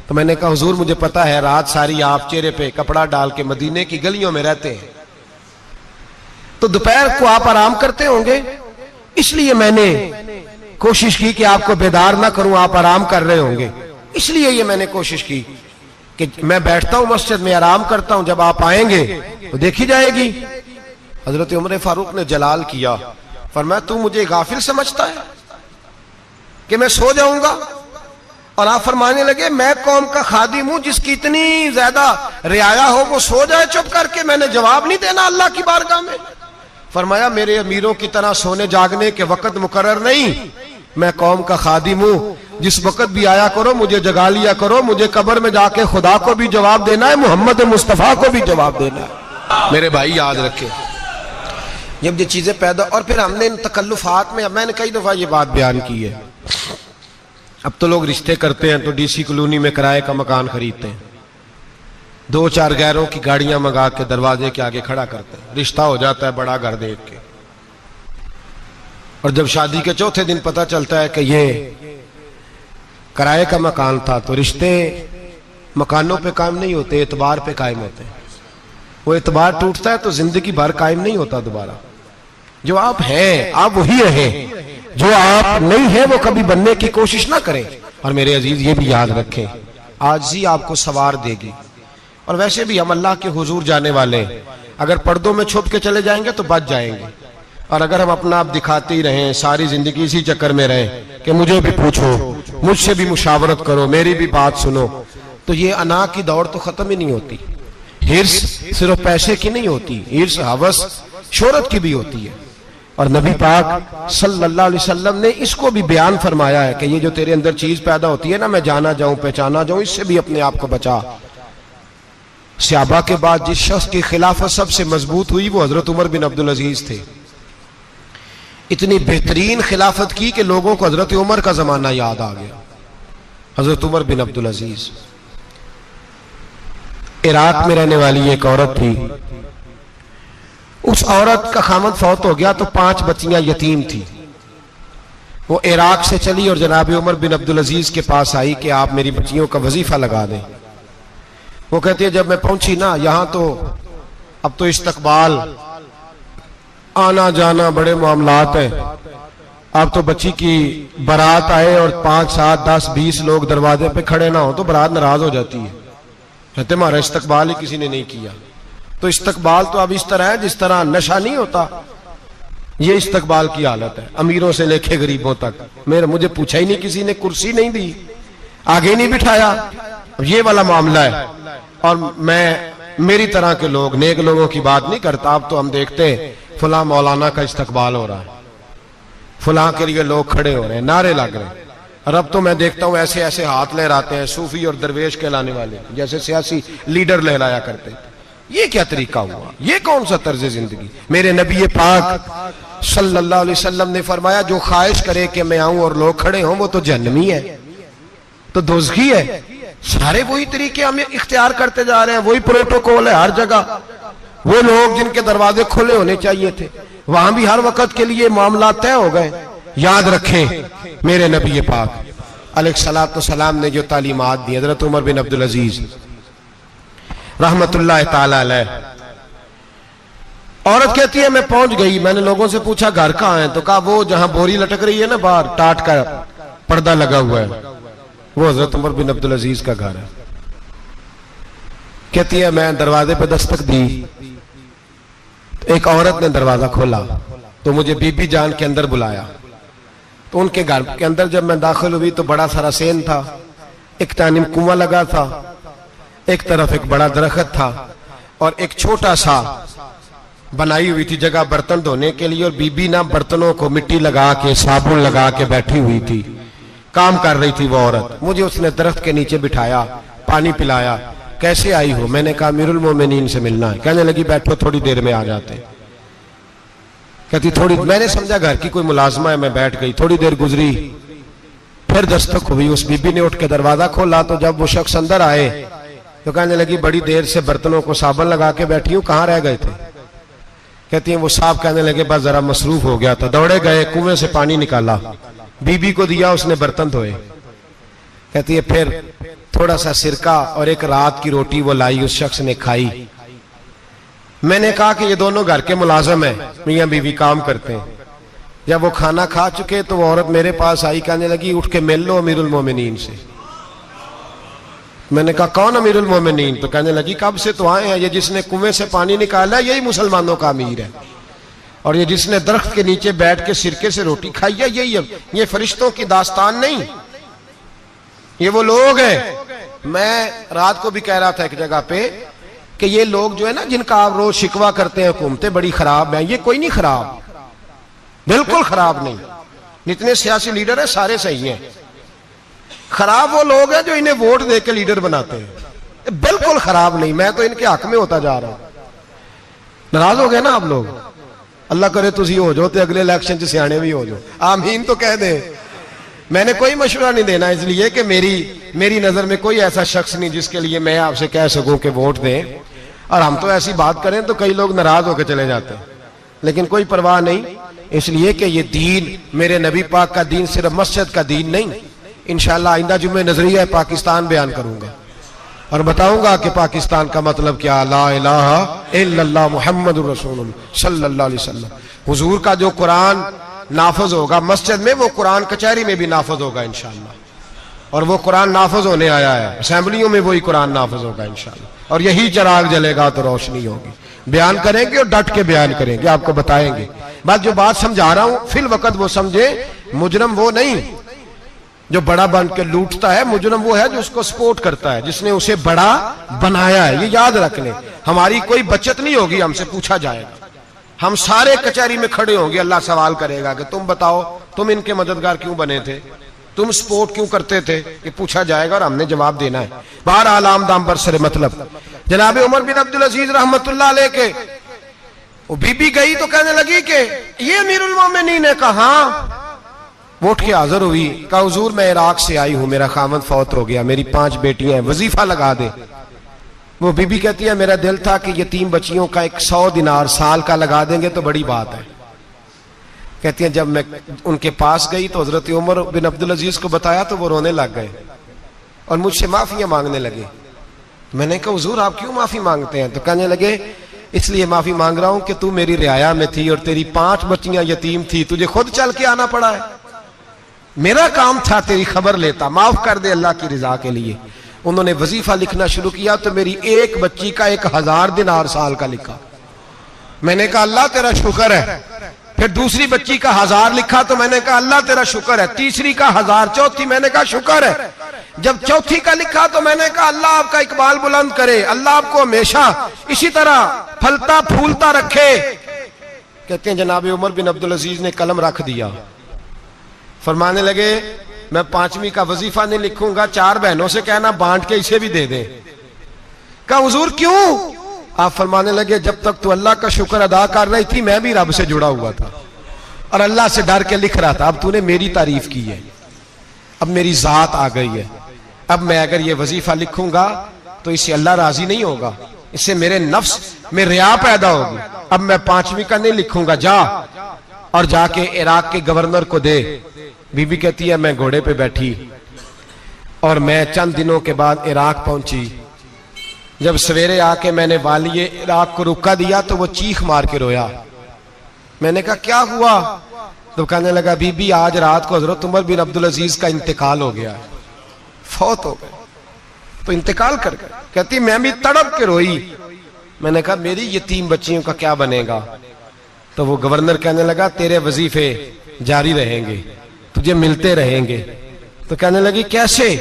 तो मैंने कहा हुजूर मुझे पता है रात सारी आप चेहरे पे कपड़ा डाल के मदीने की गलियों में रहते हैं, तो दोपहर को आप आराम करते होंगे, इसलिए मैंने कोशिश की कि आपको बेदार ना करूं, आप आराम कर रहे होंगे, इसलिए ये मैंने कोशिश की कि मैं बैठता हूं मस्जिद में आराम करता हूं, जब आप आएंगे तो देखी जाएगी। हजरत उमर फारूक ने जलाल किया, फरमाया तू मुझे गाफिल समझता है कि मैं सो जाऊंगा? और आप फरमाने लगे मैं कौम का खादिम हूं जिसकी इतनी ज्यादा रियाया हो वो सो जाए चुप करके, मैंने जवाब नहीं देना अल्लाह की बारगाह में? फरमाया मेरे अमीरों की तरह सोने जागने के वक्त मुकर्रर नहीं, मैं कौम का खादिम हूं, जिस वक्त भी आया करो मुझे जगा लिया करो, मुझे कब्र में जाके खुदा को भी जवाब देना है, मोहम्मद मुस्तफा को भी जवाब देना है। मेरे भाई याद रखे जब ये चीजें पैदा, और फिर हमने इन तकल्लुफात में, मैंने कई दफा ये बात बयान की है, अब तो लोग रिश्ते करते हैं तो डीसी कॉलोनी में किराए का मकान खरीदते हैं, 2-4 गैरों की गाड़ियां मंगा के दरवाजे के आगे खड़ा करते हैं, रिश्ता हो जाता है बड़ा घर देख के, और जब शादी के चौथे दिन पता चलता है कि ये किराए का मकान था, तो रिश्ते मकानों पे कायम नहीं होते, एतबार पे कायम होते हैं। वो एतबार टूटता है तो जिंदगी भर कायम नहीं होता दोबारा। जो आप हैं आप वही रहें, जो आप नहीं है वो कभी बनने की कोशिश ना करें। और मेरे अजीज ये भी याद रखें, आजिज़ी आपको सवार देगी। और वैसे भी हम अल्लाह के हुजूर जाने वाले, अगर पर्दों में छुप के चले जाएंगे तो बच जाएंगे, और अगर हम अपना आप दिखाते ही रहें, सारी जिंदगी इसी चक्कर में रहें कि मुझे भी पूछो, मुझसे भी मुशावरत करो, मेरी भी बात सुनो, तो ये अना की दौड़ तो खत्म ही नहीं होती। हिर्स सिर्फ पैसे की नहीं होती, हिर्स हवस शोहरत की भी होती है। और नबी पाक सल्लल्लाहु अलैहि वसल्लम ने इसको भी बयान फरमाया है कि ये जो तेरे अंदर चीज पैदा होती है ना, मैं जाना जाऊं पहचाना जाऊं, इससे भी अपने आप को बचा। सहाबा के बाद जिस शख्स की खिलाफत सबसे मजबूत हुई वो हजरत उमर बिन अब्दुल अजीज थे। इतनी बेहतरीन खिलाफत की कि लोगों को हजरत उमर का जमाना याद आ गया। हजरत उमर बिन अब्दुल अजीज, इराक में रहने वाली एक औरत थी, उस औरत का खामद फौत हो गया तो 5 बच्चियां यतीम थी। वो इराक से चली और जनाब उमर बिन अब्दुल अजीज के पास आई कि आप मेरी बच्चियों का वजीफा लगा दें। वो कहती है जब मैं पहुंची ना, यहां तो अब तो इस्तकबाल आना जाना बड़े मामलात है, अब तो बच्ची की बारात आए और 5, 7, 10, 20 लोग दरवाजे पे खड़े ना हो तो बारात नाराज हो जाती है, कहते हमारा इस्तकबाल ही किसी ने नहीं किया। तो इस्तकबाल तो अब इस तरह है जिस तरह नशा नहीं होता, ये इस्तकबाल की हालत है, अमीरों से लेके गरीबों तक। मुझे पूछा ही नहीं किसी ने, कुर्सी नहीं दी, आगे नहीं बिठाया, ये वाला मामला है। और मैं मेरी तरह के लोग, नेक लोगों की बात नहीं करता। अब तो हम देखते हैं फला मौलाना का इस्तकबाल हो रहा है, फला के लिए लोग खड़े हो रहे हैं, नारे लग रहे हैं। और अब तो मैं देखता हूं ऐसे ऐसे हाथ लहराते हैं सूफी और दरवेश कहलाने वाले, जैसे सियासी लीडर लहराया करते हैं। ये क्या तरीका हुआ? ये कौन सा तर्ज जिंदगी? मेरे नबी पाक सल्लल्लाहु अलैहि वसल्लम ने फरमाया जो ख्वाहिश करे कि मैं आऊं और लोग खड़े हों वो तो जहन्नमी है, तो दोज़खी है। सारे वही तरीके हम इख्तियार करते जा रहे हैं, वही प्रोटोकॉल है हर जगह। वो लोग जिनके दरवाजे खुले होने चाहिए थे वहां भी हर वक्त के लिए मामला तय हो गए। याद रखें मेरे नबी पाक अलैहिस्सलातु वस्सलाम ने जो तालीमात दी, हजरत उमर बिन अब्दुल अजीज रहमतुल्लाह ताला अलैह। औरत कहती है मैं पहुंच गई, मैंने लोगों से पूछा घर कहां है, तो कहा वो जहां बोरी लटक रही है ना बाहर, टाट का पर्दा लगा हुआ है, वो हजरत उमर बिन अब्दुल अजीज का घर है। कहती है मैं दरवाजे पे दस्तक दी, तो एक औरत ने दरवाजा खोला तो मुझे बीबी जान के अंदर बुलाया। तो उनके घर के अंदर जब मैं दाखिल हुई तो बड़ा सारा सेन था, एक तानिम कुआं लगा था, एक तरफ एक बड़ा दरख्त था और एक छोटा सा बनाई हुई थी जगह बर्तन धोने के लिए। और बीबी ना बर्तनों को मिट्टी लगा के साबुन लगा के बैठी हुई थी, काम कर रही थी वो औरत। मुझे उसने दरख्त के नीचे बिठाया, पानी पिलाया। कैसे आई हो? मैंने कहा अमीरुल मोमिनीन से मिलना है। कहने लगी बैठो थोड़ी देर में आ जाते। कहती थोड़ी, मैंने समझा घर की कोई मुलाजमा है, मैं बैठ गई। थोड़ी देर गुजरी, फिर दस्तक हुई, उस बीबी ने उठ के दरवाजा खोला। तो जब वो शख्स अंदर आए तो कहने लगी बड़ी देर से बर्तनों को साबुन लगा के बैठी हूं, कहां रह गए थे? कहती हैं वो साहब कहने लगे बस जरा मसरूफ हो गया था, दौड़े गए, कुएं से पानी निकाला, बीबी को दिया, उसने बर्तन धोए। कहती है फिर थोड़ा सा सिरका और एक रात की रोटी वो लाई, उस शख्स ने खाई। मैंने कहा कि ये दोनों घर के मुलाजम है, मियां बीवी काम करते हैं। जब वो खाना खा चुके तो वो औरत मेरे पास आई, कहने लगी उठ के मिल लो अमीरुल मोमिनीन से। मैंने कहा कौन अमीरुल मोमिनीन? तो कहने लगी कब से तो आए हैं, ये जिसने कुएं से पानी निकाला यही मुसलमानों का अमीर है, और ये जिसने दरख्त के नीचे बैठ के सिरके से रोटी खाई है यही है। ये फरिश्तों की दास्तान नहीं, ये वो लोग हैं। मैं रात को भी कह रहा था एक जगह पे कि ये लोग जो है ना, जिनका आप रोज शिकवा करते हैं हुकूमतें बड़ी खराब हैं, ये कोई नहीं खराब, बिल्कुल खराब नहीं। जितने सियासी लीडर हैं सारे सही हैं। खराब वो लोग हैं जो इन्हें वोट दे के लीडर बनाते हैं, बिल्कुल खराब नहीं। मैं तो इनके हक में होता जा रहा हूं। नाराज हो गए ना आप लोग? अल्लाह करे तुसी हो जाओ तो अगले इलेक्शन च सियाने भी हो जाओ, आमीन तो कह दे। मैंने कोई मशवरा नहीं देना, इसलिए कि मेरी नजर में कोई ऐसा शख्स नहीं जिसके लिए मैं आपसे कह सकूं कि वोट दें। और हम तो ऐसी बात करें तो कई लोग नाराज होकर चले जाते हैं, लेकिन कोई परवाह नहीं, इसलिए कि ये दीन मेरे नबी पाक का दीन सिर्फ मस्जिद का दीन नहीं। इंशाअल्लाह आइंदा जुम्मे नजरिया पाकिस्तान बयान करूंगा और बताऊंगा कि पाकिस्तान का मतलब क्या, ला इलाहा इल्लल्लाह मुहम्मदुर रसूलुल्लाह सल्लल्लाहु अलैहि वसल्लम। हुजूर का जो कुरान नाफज होगा मस्जिद में, वो कुरान कचहरी में भी नाफज होगा इंशाअल्लाह। और वो कुरान नाफज होने आया है, असेंबलियों में वही कुरान नाफज होगा इंशाअल्लाह। और यही चिराग जलेगा तो रोशनी होगी। बयान करेंगे और डट के बयान करेंगे, आपको बताएंगे। बस जो बात समझा रहा हूं फिल वक्त वो समझे। मुजरम वो नहीं जो बड़ा बन के लूटता है, मुजरम वो है जो उसको सपोर्ट करता है, जिसने उसे बड़ा बनाया है। ये याद रख लें, हमारी कोई बचत नहीं होगी, हमसे पूछा जाएगा। हम सारे कचहरी में खड़े होंगे, अल्लाह सवाल करेगा कि तुम बताओ तुम इनके मददगार क्यों बने थे, तुम सपोर्ट क्यों करते थे, ये पूछा जाएगा और हमने जवाब देना है। बहरहाल आम दाम बरसरे मतलब जनाब उमर बिन अब्दुल अजीज रहमतुल्लाह अलैह के वो बीबी गई तो कहने लगी कि ये अमीरुल मोमिनीन है। कहा वो उठ के हाजिर हुई, कहा हुजूर मैं इराक से आई हूं, मेरा खामद फौत हो गया, मेरी 5 बेटियां हैं, वजीफा लगा दे। वो बीबी कहती है मेरा दिल था कि यतीम बच्चियों का 100 दिनार साल का लगा देंगे तो बड़ी बात है। कहती है जब मैं उनके पास गई तो हजरत उमर बिन अब्दुल अजीज को बताया तो वो रोने लग गए और मुझसे माफियां मांगने लगे। मैंने कहा हुजूर आप क्यों माफी मांगते हैं? तो कहने लगे इसलिए माफी मांग रहा हूं कि तू मेरी रियाया में थी और तेरी 5 बच्चियां यतीम थी, तुझे खुद चल के आना पड़ा है। मेरा काम था तेरी खबर लेता, माफ कर दे अल्लाह की रिजा के लिए। उन्होंने वजीफा लिखना शुरू किया तो मेरी एक बच्ची का 1000 दिनार साल का लिखा। मैंने कहा अल्लाह तेरा शुक्र है। फिर दूसरी बच्ची का 1000 लिखा तो मैंने कहा अल्लाह तेरा शुक्र है। तीसरी का 1000, चौथी मैंने कहा शुक्र है। जब चौथी का लिखा तो मैंने कहा अल्लाह आपका इकबाल बुलंद करे, अल्लाह आपको हमेशा इसी तरह फलता फूलता रखे। कहते हैं जनाब उमर बिन अब्दुल अजीज ने कलम रख दिया, फरमाने लगे मैं 5वीं का वजीफा नहीं लिखूंगा, 4 बहनों से कहना बांट के इसे भी दे दे। कहा हुजूर क्यों? आप फरमाने लगे जब तक तू अल्लाह का शुक्र अदा कर रही थी मैं भी रब से जुड़ा हुआ था और अल्लाह से डर के लिख रहा था। अब तूने मेरी तारीफ की है, अब मेरी जात आ गई है, अब मैं अगर ये वजीफा लिखूंगा तो इससे अल्लाह राजी नहीं होगा, इससे मेरे नफ्स में रिया पैदा होगी। अब मैं 5वीं का नहीं लिखूंगा, जा और जाके इराक के गवर्नर को दे। बीबी कहती है मैं घोड़े पे बैठी और मैं चंद दिनों के बाद इराक पहुंची। जब सवेरे आके मैंने वालिए इराक को रुका दिया तो वो चीख मार के रोया। मैंने कहा क्या हुआ? तो कहने लगा बीबी आज रात को हजरत उमर बिन अब्दुल अजीज का इंतकाल हो गया, फौत हो गए, तो इंतकाल कर गए। कहती मैं भी तड़प के रोई। मैंने कहा मेरी यतीम बच्चियों का क्या बनेगा? तो वो गवर्नर कहने लगा तेरे वजीफे जारी रहेंगे, तुझे मिलते रहेंगे। तो कहने लगी कैसे?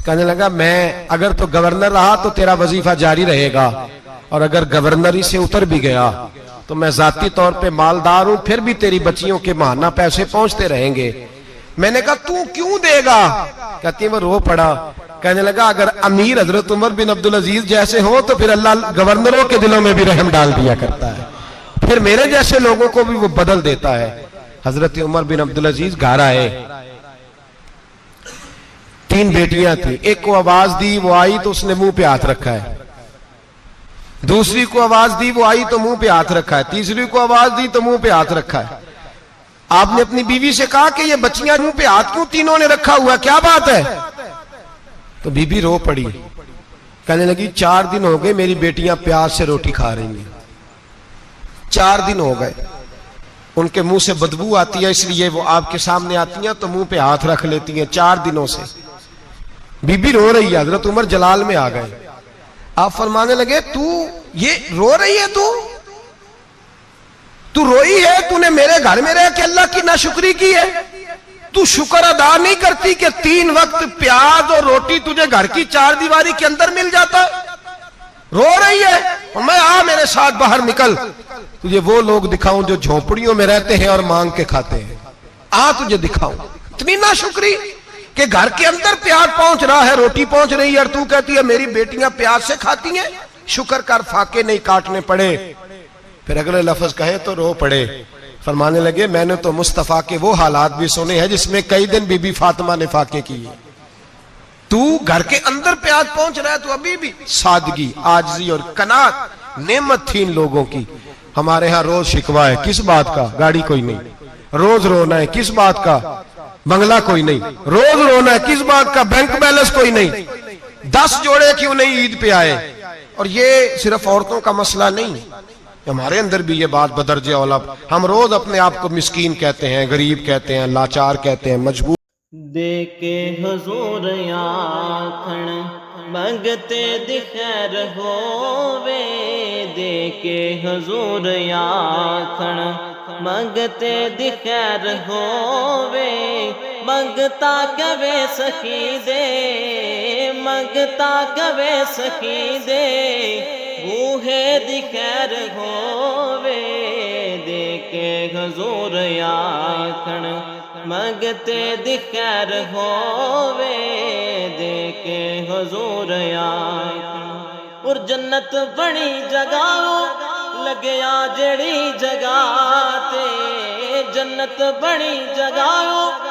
कहने लगा मैं अगर तो गवर्नर रहा तो तेरा वजीफा जारी रहेगा और अगर गवर्नरी से उतर भी गया तो मैं जाती तौर पे मालदार हूं, फिर भी तेरी बच्चियों के माहाना पैसे पहुंचते रहेंगे। मैंने कहा तू क्यों देगा? कहती है वो रो पड़ा। कहने लगा अगर अमीर हजरत उमर बिन अब्दुल अजीज जैसे हो तो फिर अल्लाह गवर्नरों के दिलों में भी रहम डाल दिया करता है, फिर मेरे जैसे लोगों को भी वो बदल देता है। हजरत उमर बिन अब्दुल अजीज घर आए, 3 बेटियां थी, एक को आवाज दी, वो आई तो उसने मुंह पे हाथ रखा है। दूसरी को आवाज दी, वो आई तो मुंह पे हाथ रखा है। तीसरी को आवाज दी तो मुंह पे हाथ रखा है। आपने अपनी बीवी से कहा कि ये बच्चियां मुंह पे हाथ क्यों तीनों ने रखा हुआ, क्या बात है? तो बीबी रो पड़ी, कहने लगी 4 दिन हो गए मेरी बेटियां प्याज से रोटी खा रही हैं। 4 दिन हो गए, उनके मुंह से बदबू आती है, इसलिए वो आपके सामने आती हैं तो मुंह पे हाथ रख लेती हैं। 4 दिनों से बीबी रो रही है। हजरत उमर जलाल में आ गए। आप फरमाने लगे, तू ये रो रही है, तू रोई है, तूने मेरे घर में रह के अल्लाह की नाशुक्री की है? तू शुक्र अदा नहीं करती कि 3 वक्त प्याज और रोटी तुझे घर की 4 दीवारी के अंदर मिल जाता? रो रही है। और मैं, आ मेरे साथ बाहर निकल, तुझे वो लोग दिखाऊं जो झोपड़ियों में रहते हैं और मांग के खाते हैं। आ तुझे दिखाऊं। इतनी नाशुक्री कि घर के अंदर प्याज पहुंच रहा है, रोटी पहुंच रही है, और तू कहती है मेरी बेटियां प्याज से खाती हैं। शुक्र कर फाके नहीं काटने पड़े। फिर अगले लफ्ज कहे तो रो पड़े। फरमाने लगे, मैंने तो मुस्तफा के वो हालात भी सुने हैं जिसमें कई दिन बीबी फातिमा ने फाके किए। तू घर के अंदर प्याज पहुंच रहा है, तो अभी भी सादगी, आजिज़ी और कनात नेमत थी इन लोगों की। हमारे यहाँ रोज शिकवा है, किस बात का? गाड़ी कोई नहीं। रोज रोना है, किस बात का? बंगला कोई नहीं। रोज रोना है, किस बात का? बैंक बैलेंस कोई नहीं। 10 जोड़े क्यों नहीं ईद पे आए? और ये सिर्फ औरतों का मसला नहीं, हमारे अंदर भी ये बात बदरजे औला। हम रोज अपने आप को मिस्कीन कहते हैं, गरीब कहते हैं, लाचार कहते हैं, मजबूर। देके हुजूर आखण मंगते दी खैर होवे, देके हुजूर आखण मंगते दी खैर होवे। मंगता कवे सखी दे, मंगता कवे सखी दे, बूहे दी खैर होवे। देके हुजूर आखण मंगते दी खैर होवे, देके हुजूर आखण। और जन्नत बनी जगह लगया जड़ी जगह ते, जन्नत बनी जगह